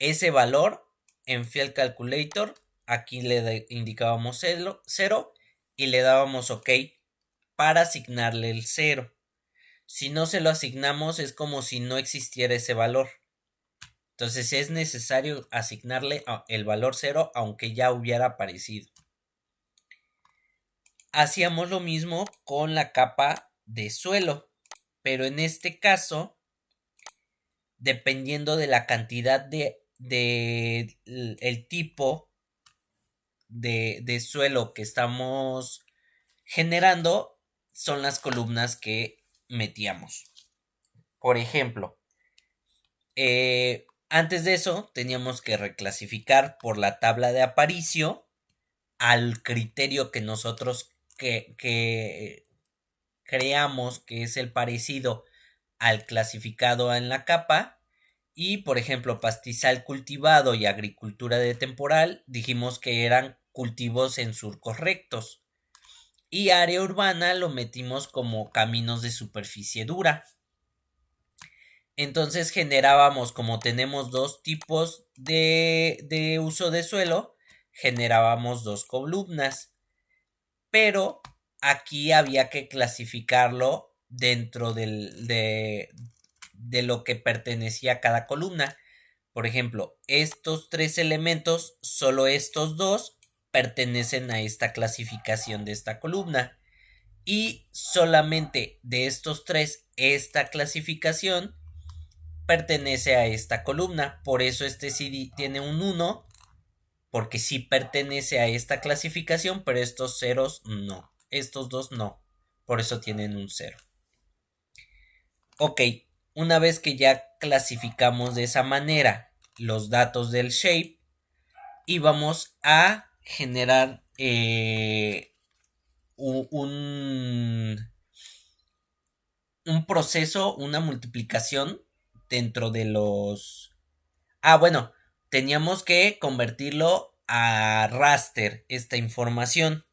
ese valor en Field Calculator. Aquí le indicábamos 0 y le dábamos OK para asignarle el 0. Si no se lo asignamos es como si no existiera ese valor. Entonces es necesario asignarle el valor 0 aunque ya hubiera aparecido. Hacíamos lo mismo con la capa de suelo, pero en este caso, dependiendo de la cantidad de el tipo de suelo que estamos generando, son las columnas que metíamos. Por ejemplo, antes de eso teníamos que reclasificar por la tabla de Aparicio al criterio que nosotros que creamos que es el parecido al clasificado en la capa. Y por ejemplo, pastizal cultivado y agricultura de temporal, dijimos que eran cultivos en surcos rectos. Y área urbana lo metimos como caminos de superficie dura. Entonces generábamos, como tenemos dos tipos de uso de suelo, generábamos dos columnas. Pero aquí había que clasificarlo dentro de lo que pertenecía a cada columna. Por ejemplo, estos tres elementos, solo estos dos pertenecen a esta clasificación de esta columna. Y solamente de estos tres, esta clasificación pertenece a esta columna. Por eso este sí tiene un 1, porque sí pertenece a esta clasificación, pero estos ceros no. Estos dos no. Por eso tienen un 0. Ok, una vez que ya clasificamos de esa manera los datos del shape, y vamos a generar un proceso, una multiplicación dentro de los... Ah, bueno, teníamos que convertirlo a raster, esta información.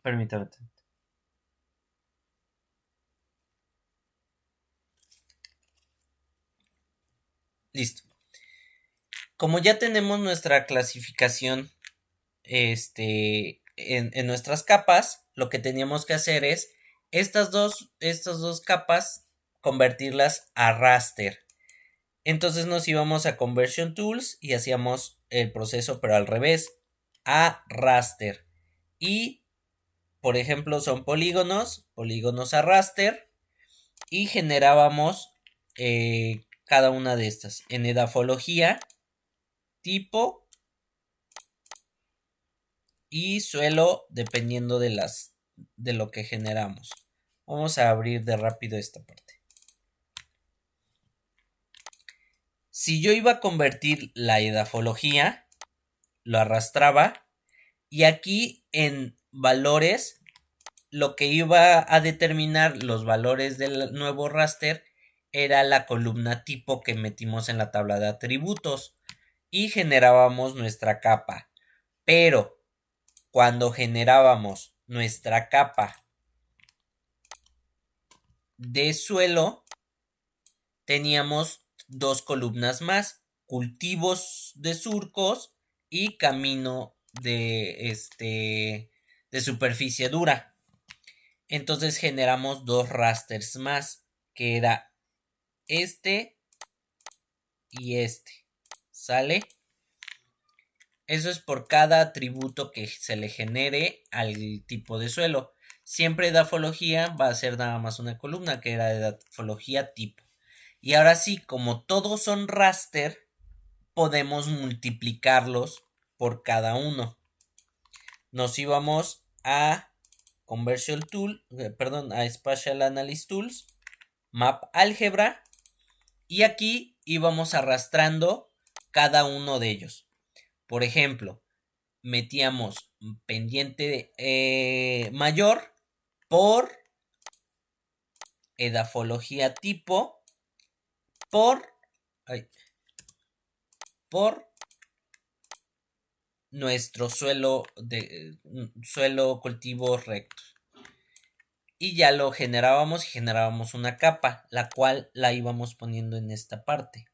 Permítame. Listo. Como ya tenemos nuestra clasificación en nuestras capas, lo que teníamos que hacer es estas dos capas convertirlas a raster. Entonces nos íbamos a Conversion Tools y hacíamos el proceso pero al revés, a raster. Y por ejemplo son polígonos a raster, y generábamos cada una de estas en edafología, tipo y suelo, dependiendo de lo que generamos. Vamos a abrir de rápido esta parte. Si yo iba a convertir la edafología, lo arrastraba, y aquí en valores, lo que iba a determinar los valores del nuevo raster era la columna tipo que metimos en la tabla de atributos, y generábamos nuestra capa. Pero cuando generábamos nuestra capa de suelo, teníamos dos columnas más: cultivos de surcos y camino de superficie dura. Entonces generamos dos rasters más, que era este y este. ¿Sale? Eso es por cada atributo que se le genere al tipo de suelo. Siempre edafología va a ser nada más una columna que era edafología tipo. Y ahora sí, como todos son raster, podemos multiplicarlos por cada uno. Nos íbamos a Conversion Tool, perdón, a Spatial Analysis Tools, Map Álgebra, y aquí íbamos arrastrando cada uno de ellos. Por ejemplo, metíamos pendiente mayor por edafología tipo por, ay, por nuestro suelo cultivo recto. Y ya lo generábamos y generábamos una capa, la cual la íbamos poniendo en esta parte.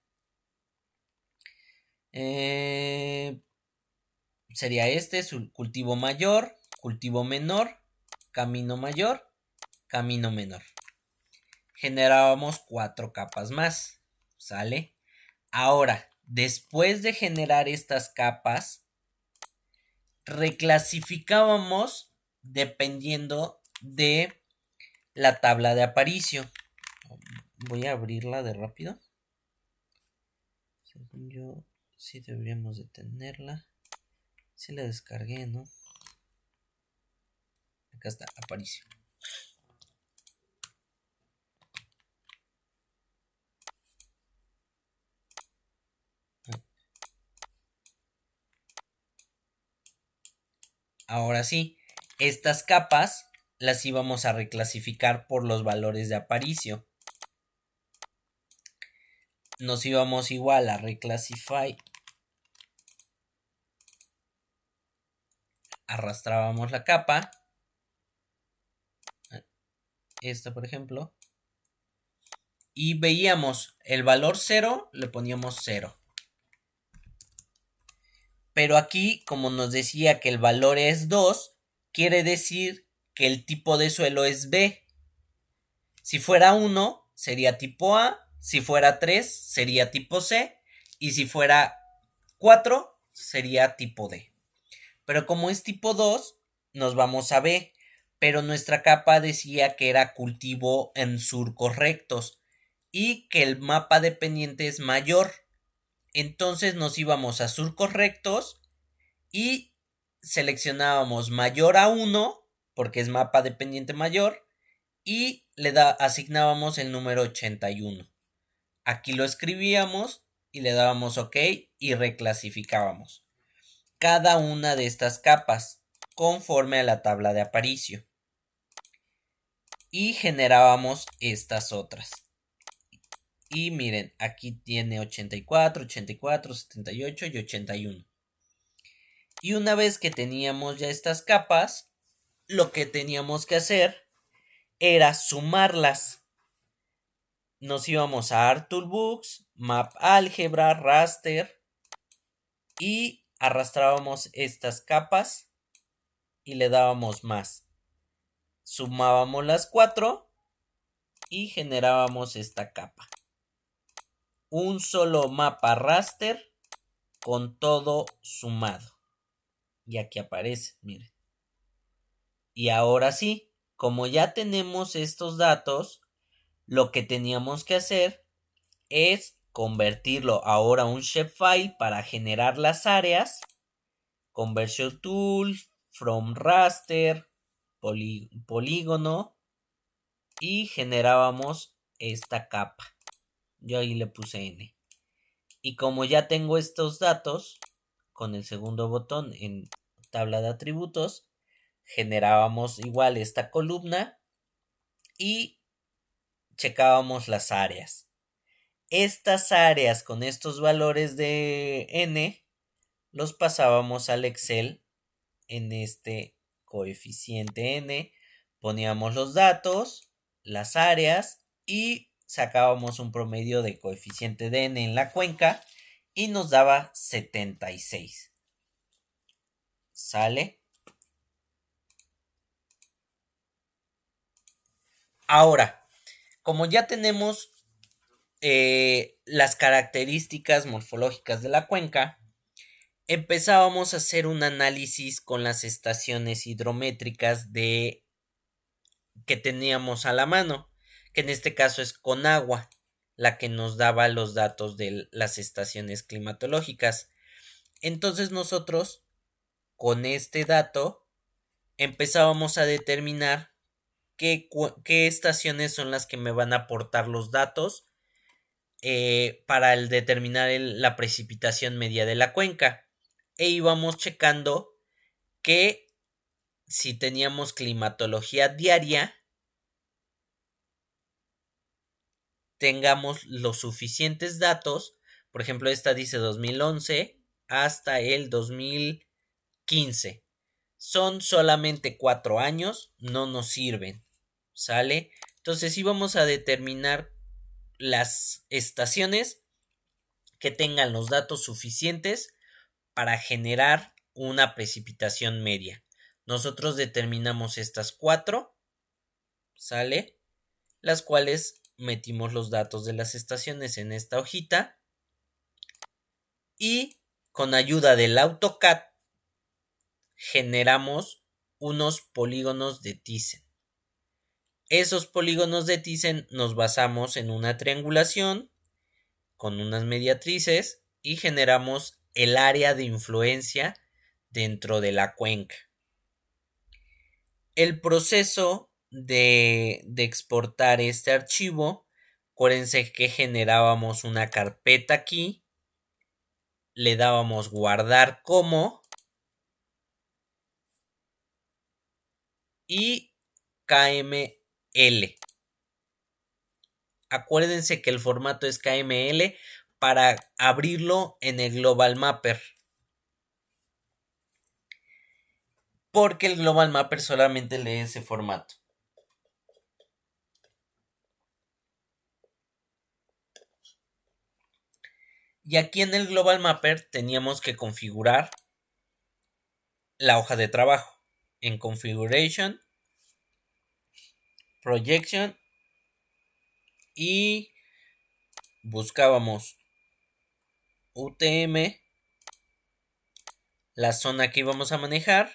Sería este, su cultivo mayor, cultivo menor, camino mayor, camino menor. Generábamos 4 capas más, ¿sale? Ahora, después de generar estas capas, reclasificábamos dependiendo de la tabla de Aparicio. Voy a abrirla de rápido. Según yo, sí deberíamos de tenerla. Sí la descargué, ¿no? Acá está, Aparicio. Ahora sí, estas capas las íbamos a reclasificar por los valores de Aparicio. Nos íbamos igual a reclassify. Arrastrábamos la capa. Esta, por ejemplo. Y veíamos el valor 0, le poníamos 0. Pero aquí, como nos decía que el valor es 2, quiere decir que el tipo de suelo es B. Si fuera 1, sería tipo A. Si fuera 3, sería tipo C. Y si fuera 4, sería tipo D. Pero como es tipo 2, nos vamos a B. Pero nuestra capa decía que era cultivo en surcos rectos y que el mapa de pendiente es mayor. Entonces nos íbamos a surcos rectos y seleccionábamos mayor a 1, porque es mapa de pendiente mayor, y le asignábamos el número 81. Aquí lo escribíamos y le dábamos OK y reclasificábamos cada una de estas capas conforme a la tabla de Aparicio. Y generábamos estas otras. Y miren, aquí tiene 84, 84, 78 y 81. Y una vez que teníamos ya estas capas, lo que teníamos que hacer era sumarlas. Nos íbamos a ArtToolbooks, Map Álgebra, Raster y arrastrábamos estas capas y le dábamos más. Sumábamos las 4 y generábamos esta capa. Un solo mapa raster con todo sumado. Y aquí aparece, miren. Y ahora sí, como ya tenemos estos datos, lo que teníamos que hacer es convertirlo ahora a un shapefile para generar las áreas. Conversion Tool, From Raster, polígono. Y generábamos esta capa. Yo ahí le puse N. Y como ya tengo estos datos, con el segundo botón en tabla de atributos, generábamos igual esta columna y checábamos las áreas. Estas áreas con estos valores de N los pasábamos al Excel en este coeficiente N, poníamos los datos, las áreas y sacábamos un promedio de coeficiente de N en la cuenca y nos daba 76. ¿Sale? Ahora, como ya tenemos las características morfológicas de la cuenca, empezábamos a hacer un análisis con las estaciones hidrométricas de que teníamos a la mano, que en este caso es Conagua, la que nos daba los datos de las estaciones climatológicas. Entonces nosotros, con este dato, empezábamos a determinar qué estaciones son las que me van a aportar los datos para el determinar la precipitación media de la cuenca. E íbamos checando que si teníamos climatología diaria, tengamos los suficientes datos. Por ejemplo, esta dice 2011 hasta el 2015. Son solamente 4 años, no nos sirven. ¿Sale? Entonces íbamos a determinar las estaciones que tengan los datos suficientes para generar una precipitación media. Nosotros determinamos estas 4, ¿sale? Las cuales metimos los datos de las estaciones en esta hojita y con ayuda del AutoCAD generamos unos polígonos de Thyssen. Esos polígonos de Thyssen nos basamos en una triangulación con unas mediatrices y generamos el área de influencia dentro de la cuenca. El proceso de exportar este archivo, acuérdense que generábamos una carpeta aquí, le dábamos guardar como y KML. Acuérdense que el formato es KML para abrirlo en el Global Mapper, porque el Global Mapper solamente lee ese formato. Y aquí en el Global Mapper teníamos que configurar la hoja de trabajo en Configuration, Projection y buscábamos UTM, la zona que íbamos a manejar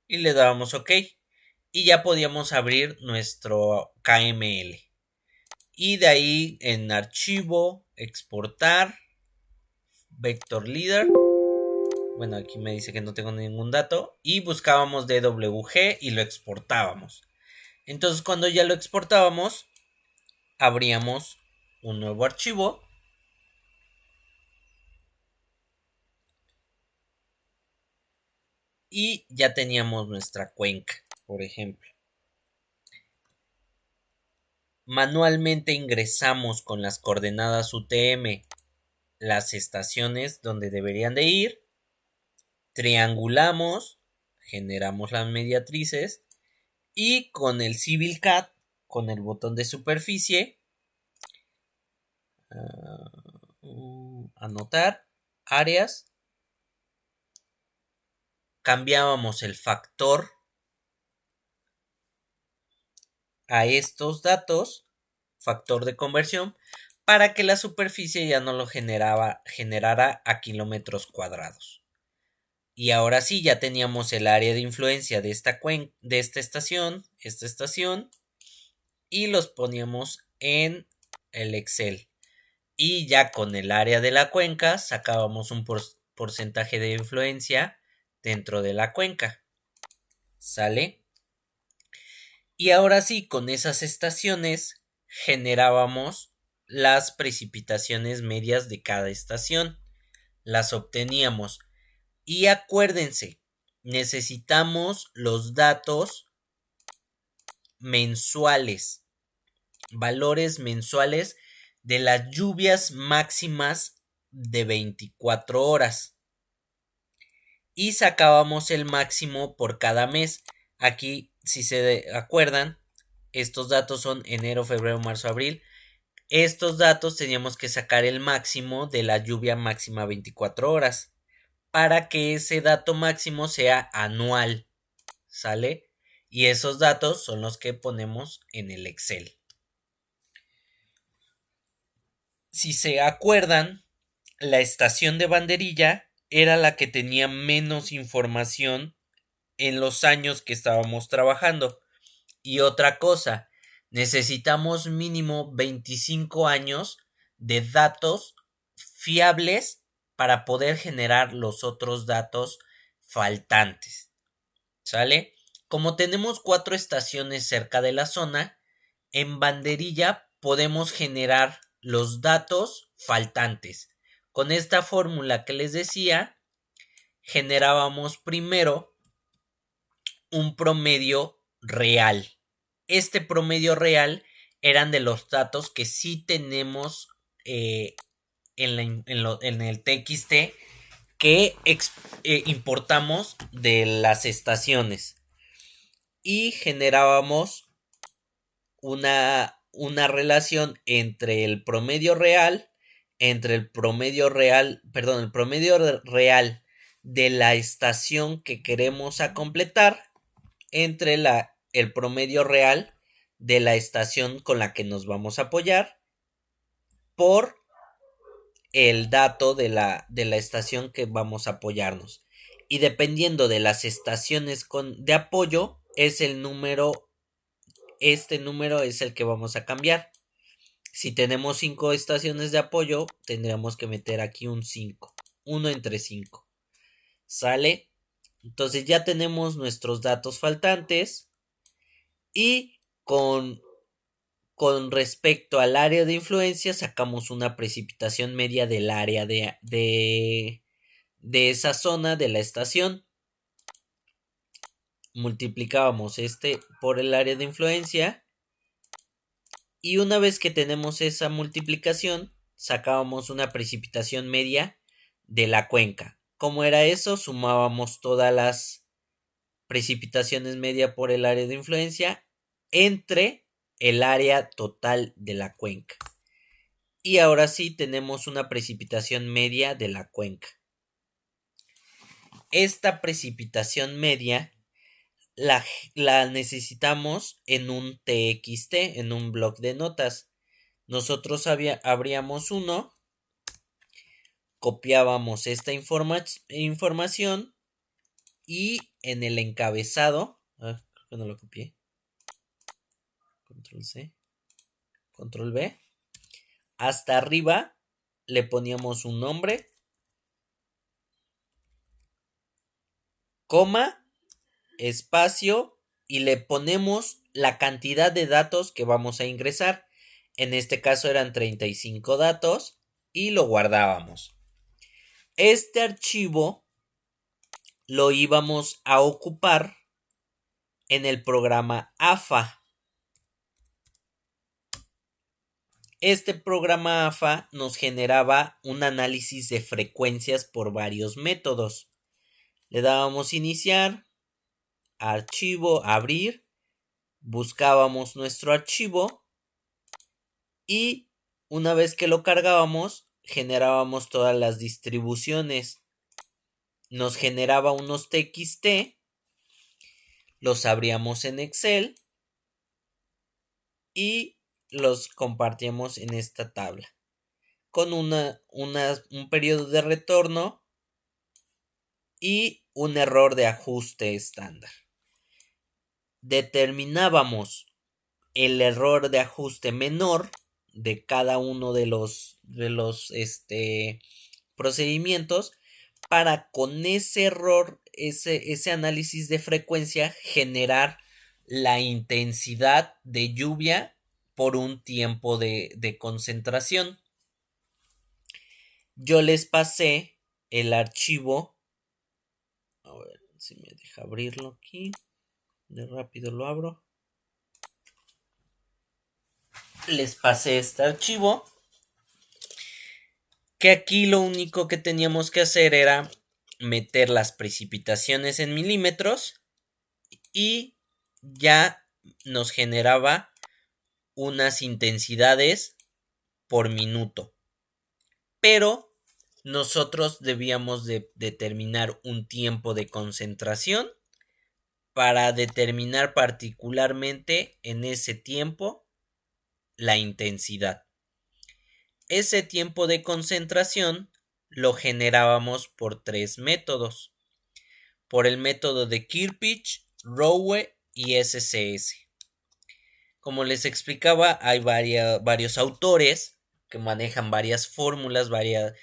y le dábamos OK y ya podíamos abrir nuestro KML. Y de ahí en archivo, exportar, vector leader. Bueno, aquí me dice que no tengo ningún dato. Y buscábamos DWG y lo exportábamos. Entonces cuando ya lo exportábamos, abríamos un nuevo archivo. Y ya teníamos nuestra cuenca, por ejemplo. Manualmente ingresamos con las coordenadas UTM las estaciones donde deberían de ir, triangulamos, generamos las mediatrices y con el Civil CAD, con el botón de superficie, anotar áreas, cambiábamos el factor a estos datos, factor de conversión, para que la superficie ya no lo generara a kilómetros cuadrados. Y ahora sí, ya teníamos el área de influencia de esta estación, y los poníamos en el Excel. Y ya con el área de la cuenca sacábamos un porcentaje de influencia dentro de la cuenca. ¿Sale? Y ahora sí, con esas estaciones generábamos las precipitaciones medias de cada estación. Las obteníamos. Y acuérdense, necesitamos los datos mensuales, valores mensuales de las lluvias máximas de 24 horas. Y sacábamos el máximo por cada mes. Aquí, si se acuerdan, estos datos son enero, febrero, marzo, abril. Estos datos teníamos que sacar el máximo de la lluvia máxima 24 horas para que ese dato máximo sea anual, ¿sale? Y esos datos son los que ponemos en el Excel. Si se acuerdan, la estación de banderilla era la que tenía menos información en los años que estábamos trabajando. Y otra cosa, necesitamos mínimo 25 años de datos fiables para poder generar los otros datos faltantes. ¿Sale? Como tenemos 4 estaciones cerca de la zona, en banderilla podemos generar los datos faltantes. Con esta fórmula que les decía, generábamos primero un promedio real. Este promedio real eran de los datos que sí tenemos en el TXT que importamos de las estaciones y generábamos una relación entre el promedio real, el promedio real de la estación que queremos a completar, entre el promedio real de la estación con la que nos vamos a apoyar, por el dato de la estación que vamos a apoyarnos. Y dependiendo de las estaciones de apoyo, es el número, este número es el que vamos a cambiar. Si tenemos 5 estaciones de apoyo, tendríamos que meter aquí un 5, 1 entre 5. ¿Sale? Entonces ya tenemos nuestros datos faltantes y con respecto al área de influencia sacamos una precipitación media del área de esa zona de la estación. Multiplicábamos este por el área de influencia y una vez que tenemos esa multiplicación sacábamos una precipitación media de la cuenca. ¿Cómo era eso? Sumábamos todas las precipitaciones media por el área de influencia entre el área total de la cuenca. Y ahora sí tenemos una precipitación media de la cuenca. Esta precipitación media la necesitamos en un TXT, en un bloc de notas. Nosotros abríamos uno, copiábamos esta información y en el encabezado, creo que no lo copié, control C, control V, hasta arriba le poníamos un nombre, coma, espacio y le ponemos la cantidad de datos que vamos a ingresar. En este caso eran 35 datos y lo guardábamos. Este archivo lo íbamos a ocupar en el programa AFA. Este programa AFA nos generaba un análisis de frecuencias por varios métodos. Le dábamos iniciar, archivo, abrir, buscábamos nuestro archivo y una vez que lo cargábamos, generábamos todas las distribuciones. Nos generaba unos TXT, los abríamos en Excel y los compartíamos en esta tabla con un periodo de retorno y un error de ajuste estándar. Determinábamos el error de ajuste menor de cada uno de los procedimientos para con ese error, ese análisis de frecuencia, generar la intensidad de lluvia por un tiempo de concentración. Yo les pasé el archivo, a ver si me deja abrirlo aquí, de rápido lo abro. Les pasé este archivo, que aquí lo único que teníamos que hacer era meter las precipitaciones en milímetros y ya nos generaba unas intensidades por minuto. Pero nosotros debíamos de determinar un tiempo de concentración para determinar particularmente en ese tiempo la intensidad. Ese tiempo de concentración lo generábamos por 3 métodos. Por el método de Kirpich, Rowe y SCS. Como les explicaba, hay varios autores que manejan varias fórmulas, varias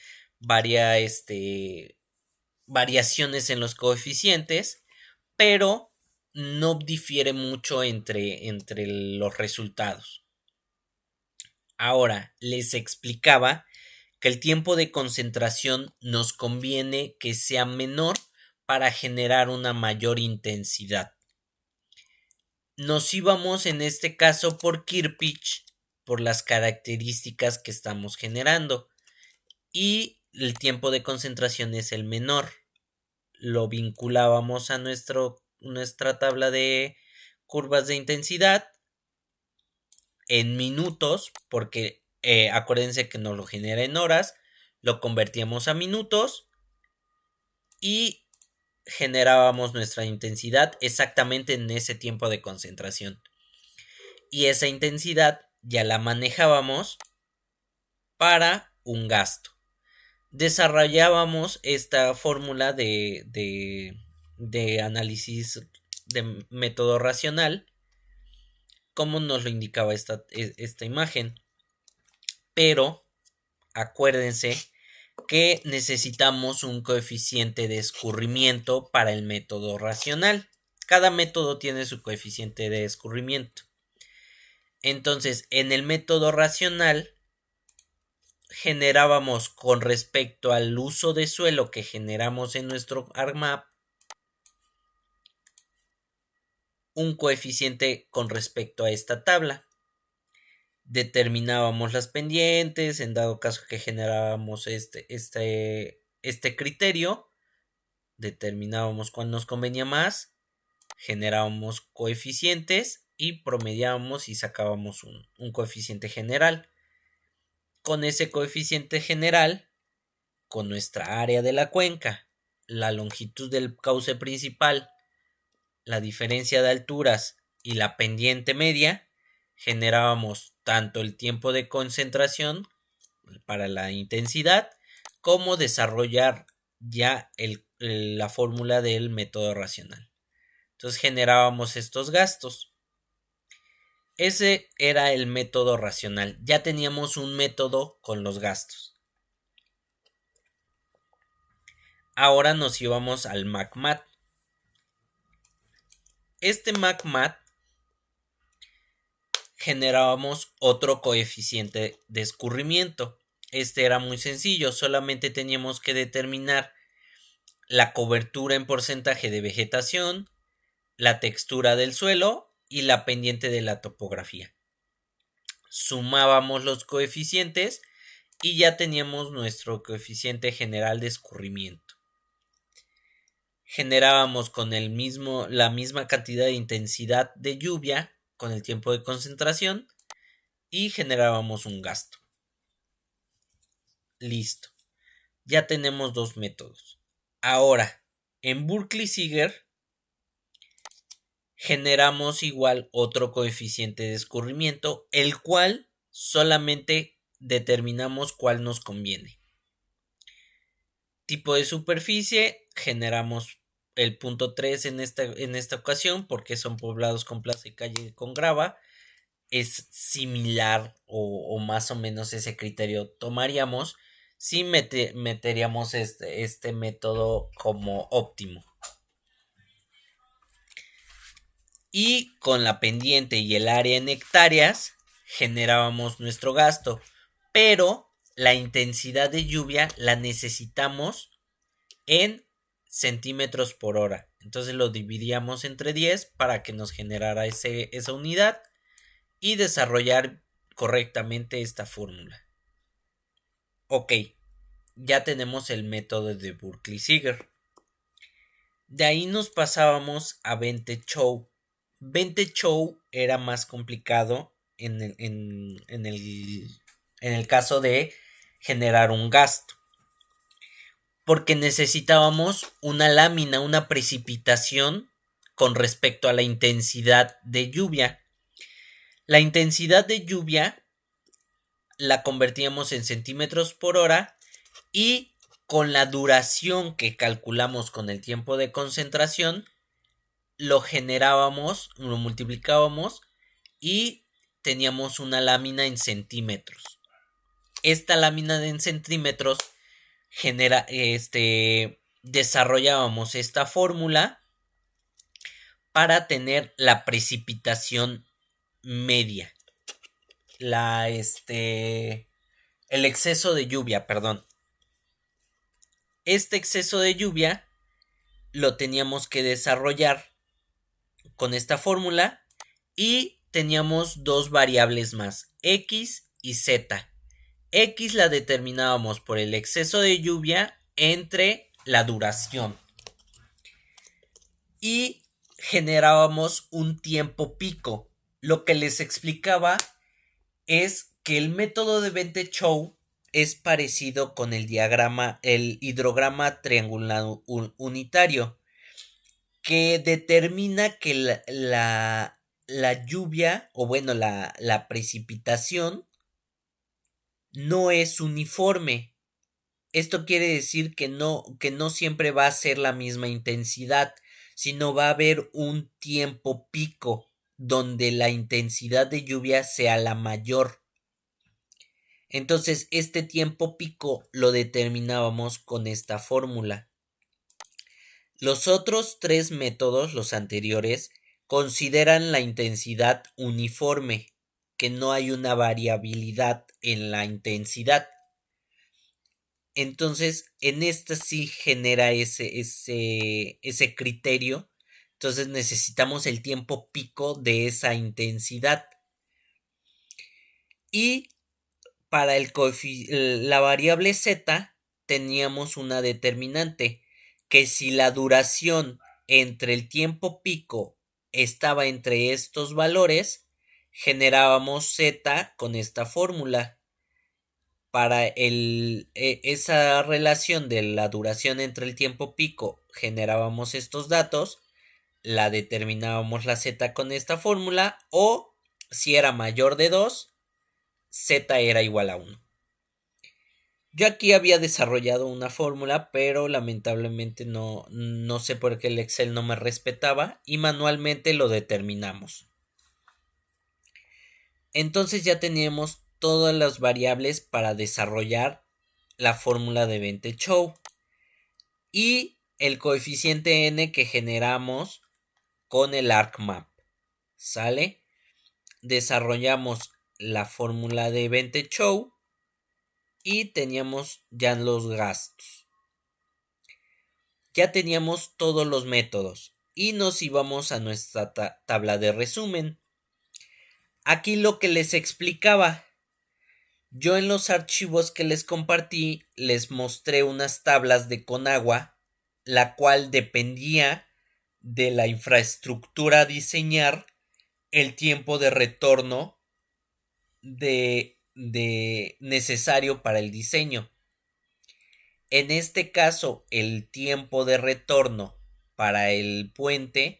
variaciones en los coeficientes, pero no difiere mucho entre los resultados. Ahora, les explicaba que el tiempo de concentración nos conviene que sea menor para generar una mayor intensidad. Nos íbamos en este caso por Kirpich por las características que estamos generando y el tiempo de concentración es el menor. Lo vinculábamos a nuestra tabla de curvas de intensidad en minutos, porque acuérdense que nos lo genera en horas, lo convertíamos a minutos y generábamos nuestra intensidad exactamente en ese tiempo de concentración. Y esa intensidad ya la manejábamos para un gasto. Desarrollábamos esta fórmula de análisis de método racional, como nos lo indicaba esta imagen. Pero acuérdense que necesitamos un coeficiente de escurrimiento para el método racional. Cada método tiene su coeficiente de escurrimiento. Entonces, en el método racional generábamos con respecto al uso de suelo que generamos en nuestro ArcMap un coeficiente con respecto a esta tabla. Determinábamos las pendientes, en dado caso que generábamos este criterio, determinábamos cuál nos convenía más, generábamos coeficientes y promediábamos y sacábamos un coeficiente general. Con ese coeficiente general, con nuestra área de la cuenca, la longitud del cauce principal, la diferencia de alturas y la pendiente media, generábamos tanto el tiempo de concentración para la intensidad como desarrollar ya la fórmula del método racional. Entonces generábamos estos gastos. Ese era el método racional. Ya teníamos un método con los gastos. Ahora nos íbamos al MACMAT. Este MACMAT generábamos otro coeficiente de escurrimiento. Este era muy sencillo, solamente teníamos que determinar la cobertura en porcentaje de vegetación, la textura del suelo y la pendiente de la topografía. Sumábamos los coeficientes y ya teníamos nuestro coeficiente general de escurrimiento. Generábamos con la misma cantidad de intensidad de lluvia con el tiempo de concentración y generábamos un gasto. Listo. Ya tenemos dos métodos. Ahora, en Berkeley-Seeger generamos igual otro coeficiente de escurrimiento, el cual solamente determinamos cuál nos conviene. Tipo de superficie, generamos el punto 3 en esta ocasión porque son poblados con plaza y calle con grava. Es similar o más o menos ese criterio tomaríamos si meteríamos este método como óptimo. Y con la pendiente y el área en hectáreas generábamos nuestro gasto, pero la intensidad de lluvia la necesitamos en centímetros por hora. Entonces lo dividíamos entre 10 para que nos generara esa unidad y desarrollar correctamente esta fórmula. Ok, ya tenemos el método de Berkeley-Seeger. De ahí nos pasábamos a Bentechow. Bentechow era más complicado en el caso de generar un gasto, porque necesitábamos una lámina, una precipitación con respecto a la intensidad de lluvia. La intensidad de lluvia la convertíamos en centímetros por hora y con la duración que calculamos con el tiempo de concentración lo generábamos, lo multiplicábamos y teníamos una lámina en centímetros. Esta lámina en centímetros desarrollábamos esta fórmula para tener la precipitación media. El exceso de lluvia, perdón. Este exceso de lluvia lo teníamos que desarrollar con esta fórmula y teníamos dos variables más, X y Z. X la determinábamos por el exceso de lluvia entre la duración y generábamos un tiempo pico. Lo que les explicaba es que el método de Bentet-Chow es parecido con el hidrograma triangular unitario, que determina que la lluvia, o bueno, la precipitación no es uniforme. Esto quiere decir que no siempre va a ser la misma intensidad, sino va a haber un tiempo pico donde la intensidad de lluvia sea la mayor. Entonces, este tiempo pico lo determinábamos con esta fórmula. Los otros tres métodos, los anteriores, consideran la intensidad uniforme, que no hay una variabilidad en la intensidad. Entonces, en esta sí genera ese criterio. Entonces necesitamos el tiempo pico de esa intensidad. Y para la variable z teníamos una determinante, que si la duración entre el tiempo pico estaba entre estos valores, generábamos z con esta fórmula. Para esa relación de la duración entre el tiempo pico generábamos estos datos, la determinábamos la z con esta fórmula, o si era mayor de 2, z era igual a 1. Yo aquí había desarrollado una fórmula, pero lamentablemente no sé por qué el Excel no me respetaba y manualmente lo determinamos. Entonces ya teníamos todas las variables para desarrollar la fórmula de Bentet-Chow y el coeficiente n que generamos con el ArcMap. ¿Sale? Desarrollamos la fórmula de Bentet-Chow y teníamos ya los gastos. Ya teníamos todos los métodos y nos íbamos a nuestra tabla de resumen. Aquí lo que les explicaba, yo en los archivos que les compartí les mostré unas tablas de Conagua, la cual dependía de la infraestructura a diseñar, el tiempo de retorno de necesario para el diseño. En este caso, el tiempo de retorno para el puente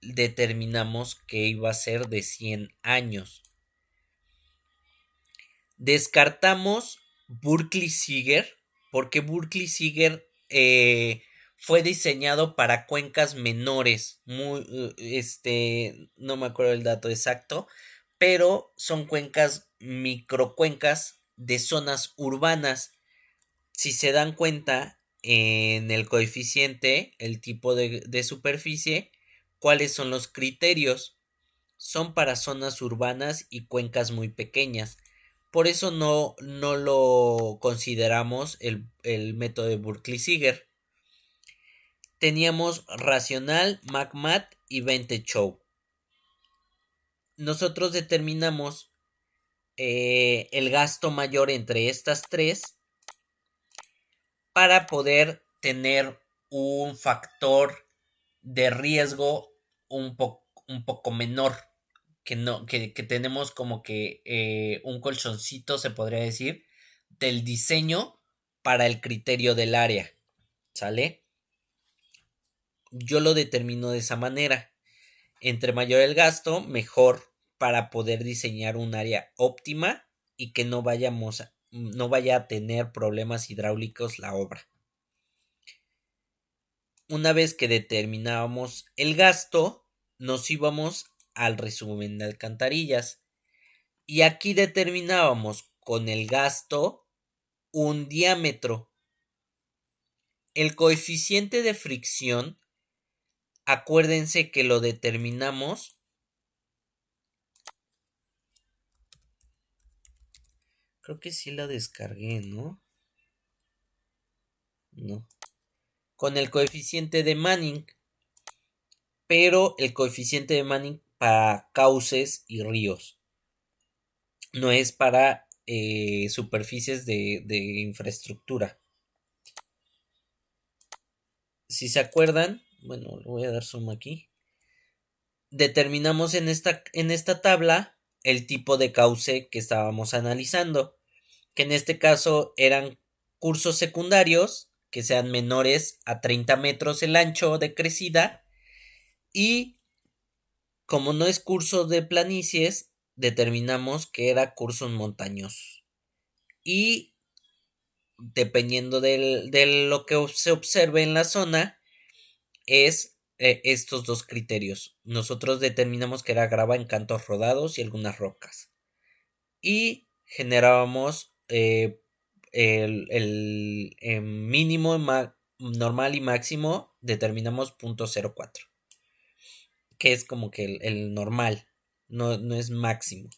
determinamos que iba a ser de 100 años. Descartamos Berkeley-Zeeger porque Berkeley-Zeeger fue diseñado para cuencas menores, no me acuerdo el dato exacto, pero son cuencas, microcuencas de zonas urbanas. Si se dan cuenta en el coeficiente, el tipo de superficie, ¿cuáles son los criterios? Son para zonas urbanas y cuencas muy pequeñas. Por eso no lo consideramos el método de Berkeley-Zeeger. Teníamos Racional, MACMAT y Bentet-Chow. Nosotros determinamos el gasto mayor entre estas tres para poder tener un factor de riesgo un poco menor, que tenemos como que un colchoncito, se podría decir, del diseño para el criterio del área, ¿sale? Yo lo determino de esa manera. Entre mayor el gasto, mejor para poder diseñar un área óptima y que no vaya a tener problemas hidráulicos la obra. Una vez que determinábamos el gasto, nos íbamos al resumen de alcantarillas. Y aquí determinábamos con el gasto un diámetro. El coeficiente de fricción, acuérdense que lo determinamos. Creo que sí la descargué, ¿no? No. Con el coeficiente de Manning, pero el coeficiente de Manning para cauces y ríos. No es para superficies de infraestructura. Si se acuerdan, bueno, le voy a dar zoom aquí. Determinamos en esta tabla el tipo de cauce que estábamos analizando, que en este caso eran cursos secundarios que sean menores a 30 metros el ancho de crecida, y como no es curso de planicies, determinamos que era cursos montañosos. Y dependiendo de lo que se observe en la zona, es estos dos criterios. Nosotros determinamos que era grava en cantos rodados y algunas rocas. Y generábamos el mínimo, normal y máximo, determinamos 0.04, que es como que el normal, no es máximo.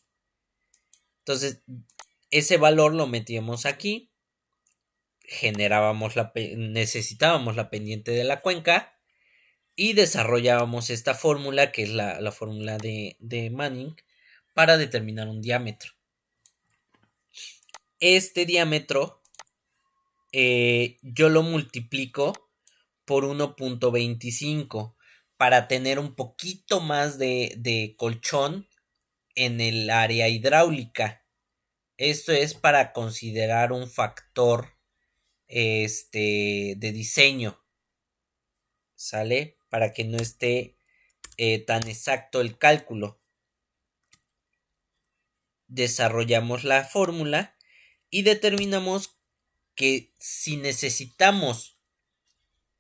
Entonces, ese valor lo metíamos aquí, necesitábamos la pendiente de la cuenca y desarrollábamos esta fórmula, que es la fórmula de Manning, para determinar un diámetro. Este diámetro yo lo multiplico por 1.25 para tener un poquito más de colchón en el área hidráulica. Esto es para considerar un factor de diseño, ¿sale? Para que no esté tan exacto el cálculo. Desarrollamos la fórmula y determinamos que si necesitamos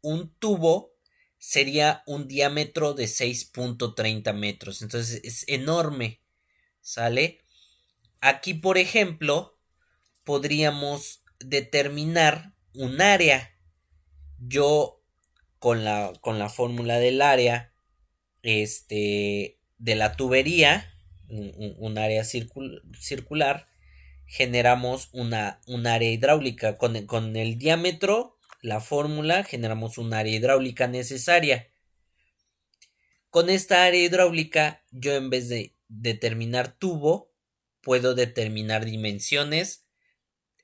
un tubo, sería un diámetro de 6.30 metros. Entonces es enorme, ¿sale? Aquí, por ejemplo, podríamos determinar un área. Yo con la fórmula del área de la tubería, un área circular, generamos un área hidráulica. Con el diámetro, la fórmula, generamos un área hidráulica necesaria. Con esta área hidráulica, yo en vez de determinar tubo, puedo determinar dimensiones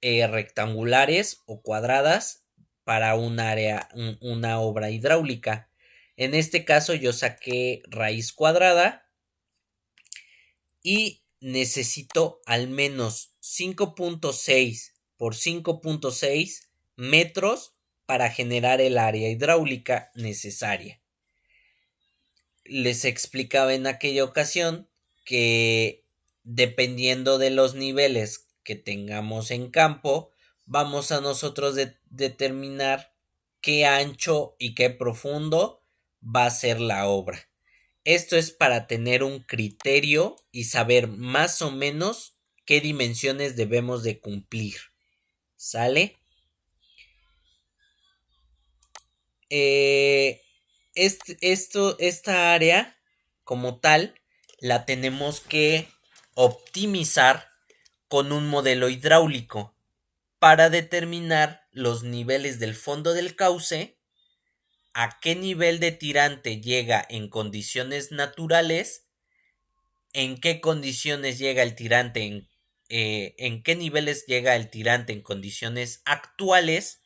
rectangulares o cuadradas para un área, una obra hidráulica. En este caso yo saqué raíz cuadrada y necesito al menos 5.6 por 5.6 metros para generar el área hidráulica necesaria. Les explicaba en aquella ocasión que dependiendo de los niveles que tengamos en campo, vamos a nosotros determinar qué ancho y qué profundo va a ser la obra. Esto es para tener un criterio y saber más o menos qué dimensiones debemos de cumplir. ¿Sale? Eh, esta área como tal la tenemos que optimizar con un modelo hidráulico para determinar los niveles del fondo del cauce, a qué nivel de tirante llega en condiciones naturales, en qué condiciones llega el tirante, en qué niveles llega el tirante en condiciones actuales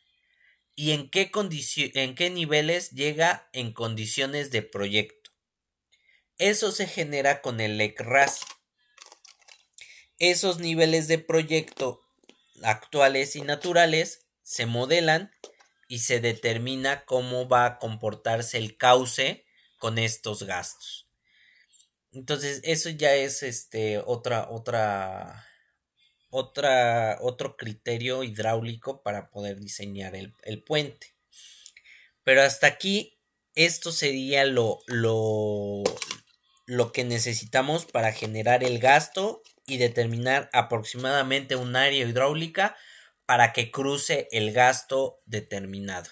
y en qué niveles llega en condiciones de proyecto. Eso se genera con el ECRAS. Esos niveles de proyecto actuales y naturales se modelan y se determina cómo va a comportarse el cauce con estos gastos. Entonces, eso ya es otro criterio hidráulico para poder diseñar el puente. Pero hasta aquí, esto sería lo que necesitamos para generar el gasto y determinar aproximadamente un área hidráulica para que cruce el gasto determinado.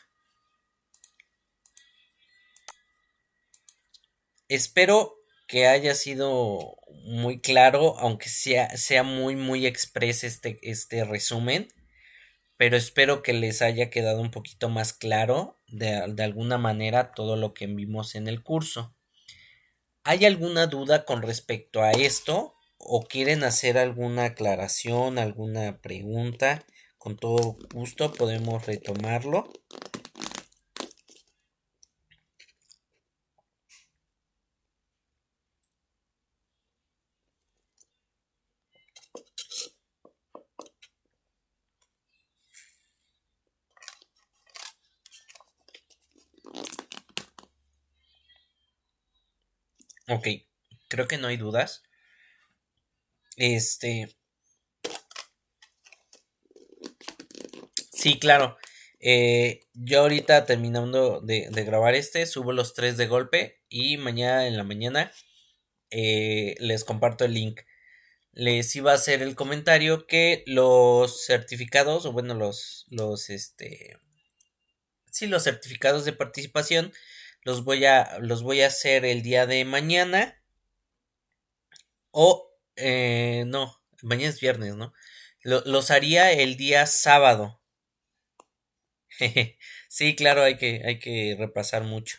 Espero que haya sido muy claro, aunque sea muy express este resumen, pero espero que les haya quedado un poquito más claro de alguna manera todo lo que vimos en el curso. ¿Hay alguna duda con respecto a esto? ¿O quieren hacer alguna aclaración, alguna pregunta? Con todo gusto podemos retomarlo. Ok, creo que no hay dudas. Este, sí, claro. Yo ahorita terminando de grabar subo los tres de golpe y mañana en la mañana les comparto el link. Les iba a hacer el comentario que los certificados, o bueno, sí, los certificados de participación los voy a hacer el día de mañana o, no, mañana es viernes, ¿no? Los haría el día sábado. Sí, claro, hay que repasar mucho.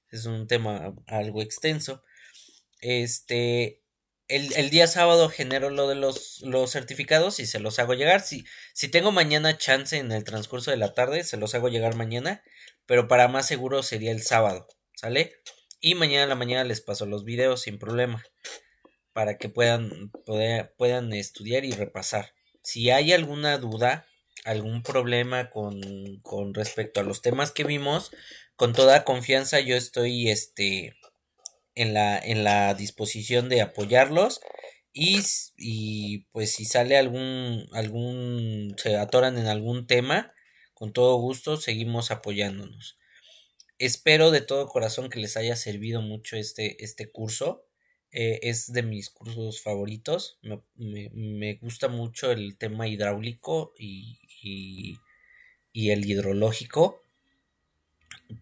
Es un tema algo extenso. Este, el día sábado genero lo de los certificados y se los hago llegar. Si tengo mañana chance en el transcurso de la tarde, se los hago llegar mañana, pero para más seguro sería el sábado, ¿sale? Y mañana en la mañana les paso los videos sin problema para que puedan estudiar y repasar. Si hay alguna duda, algún problema con respecto a los temas que vimos, con toda confianza yo estoy en la disposición de apoyarlos y pues si sale se atoran en algún tema, con todo gusto seguimos apoyándonos. Espero de todo corazón que les haya servido mucho este curso. Es de mis cursos favoritos. Me gusta mucho el tema hidráulico y el hidrológico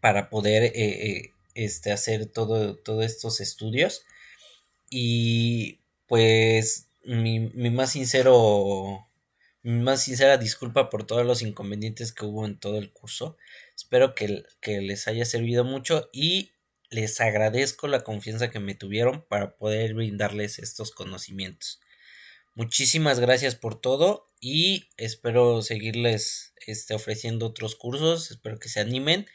para poder hacer todos estos estudios. Y pues mi más sincera disculpa por todos los inconvenientes que hubo en todo el curso. Espero que les haya servido mucho y les agradezco la confianza que me tuvieron para poder brindarles estos conocimientos. Muchísimas gracias por todo y espero seguirles ofreciendo otros cursos. Espero que se animen.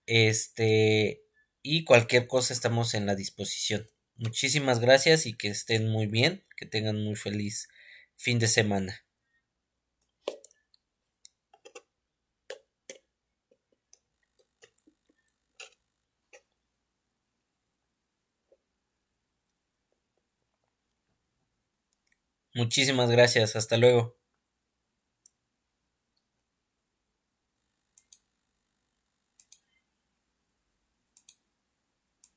Este, y cualquier cosa estamos en la disposición. Muchísimas gracias y que estén muy bien, que tengan muy feliz fin de semana. Muchísimas gracias, hasta luego.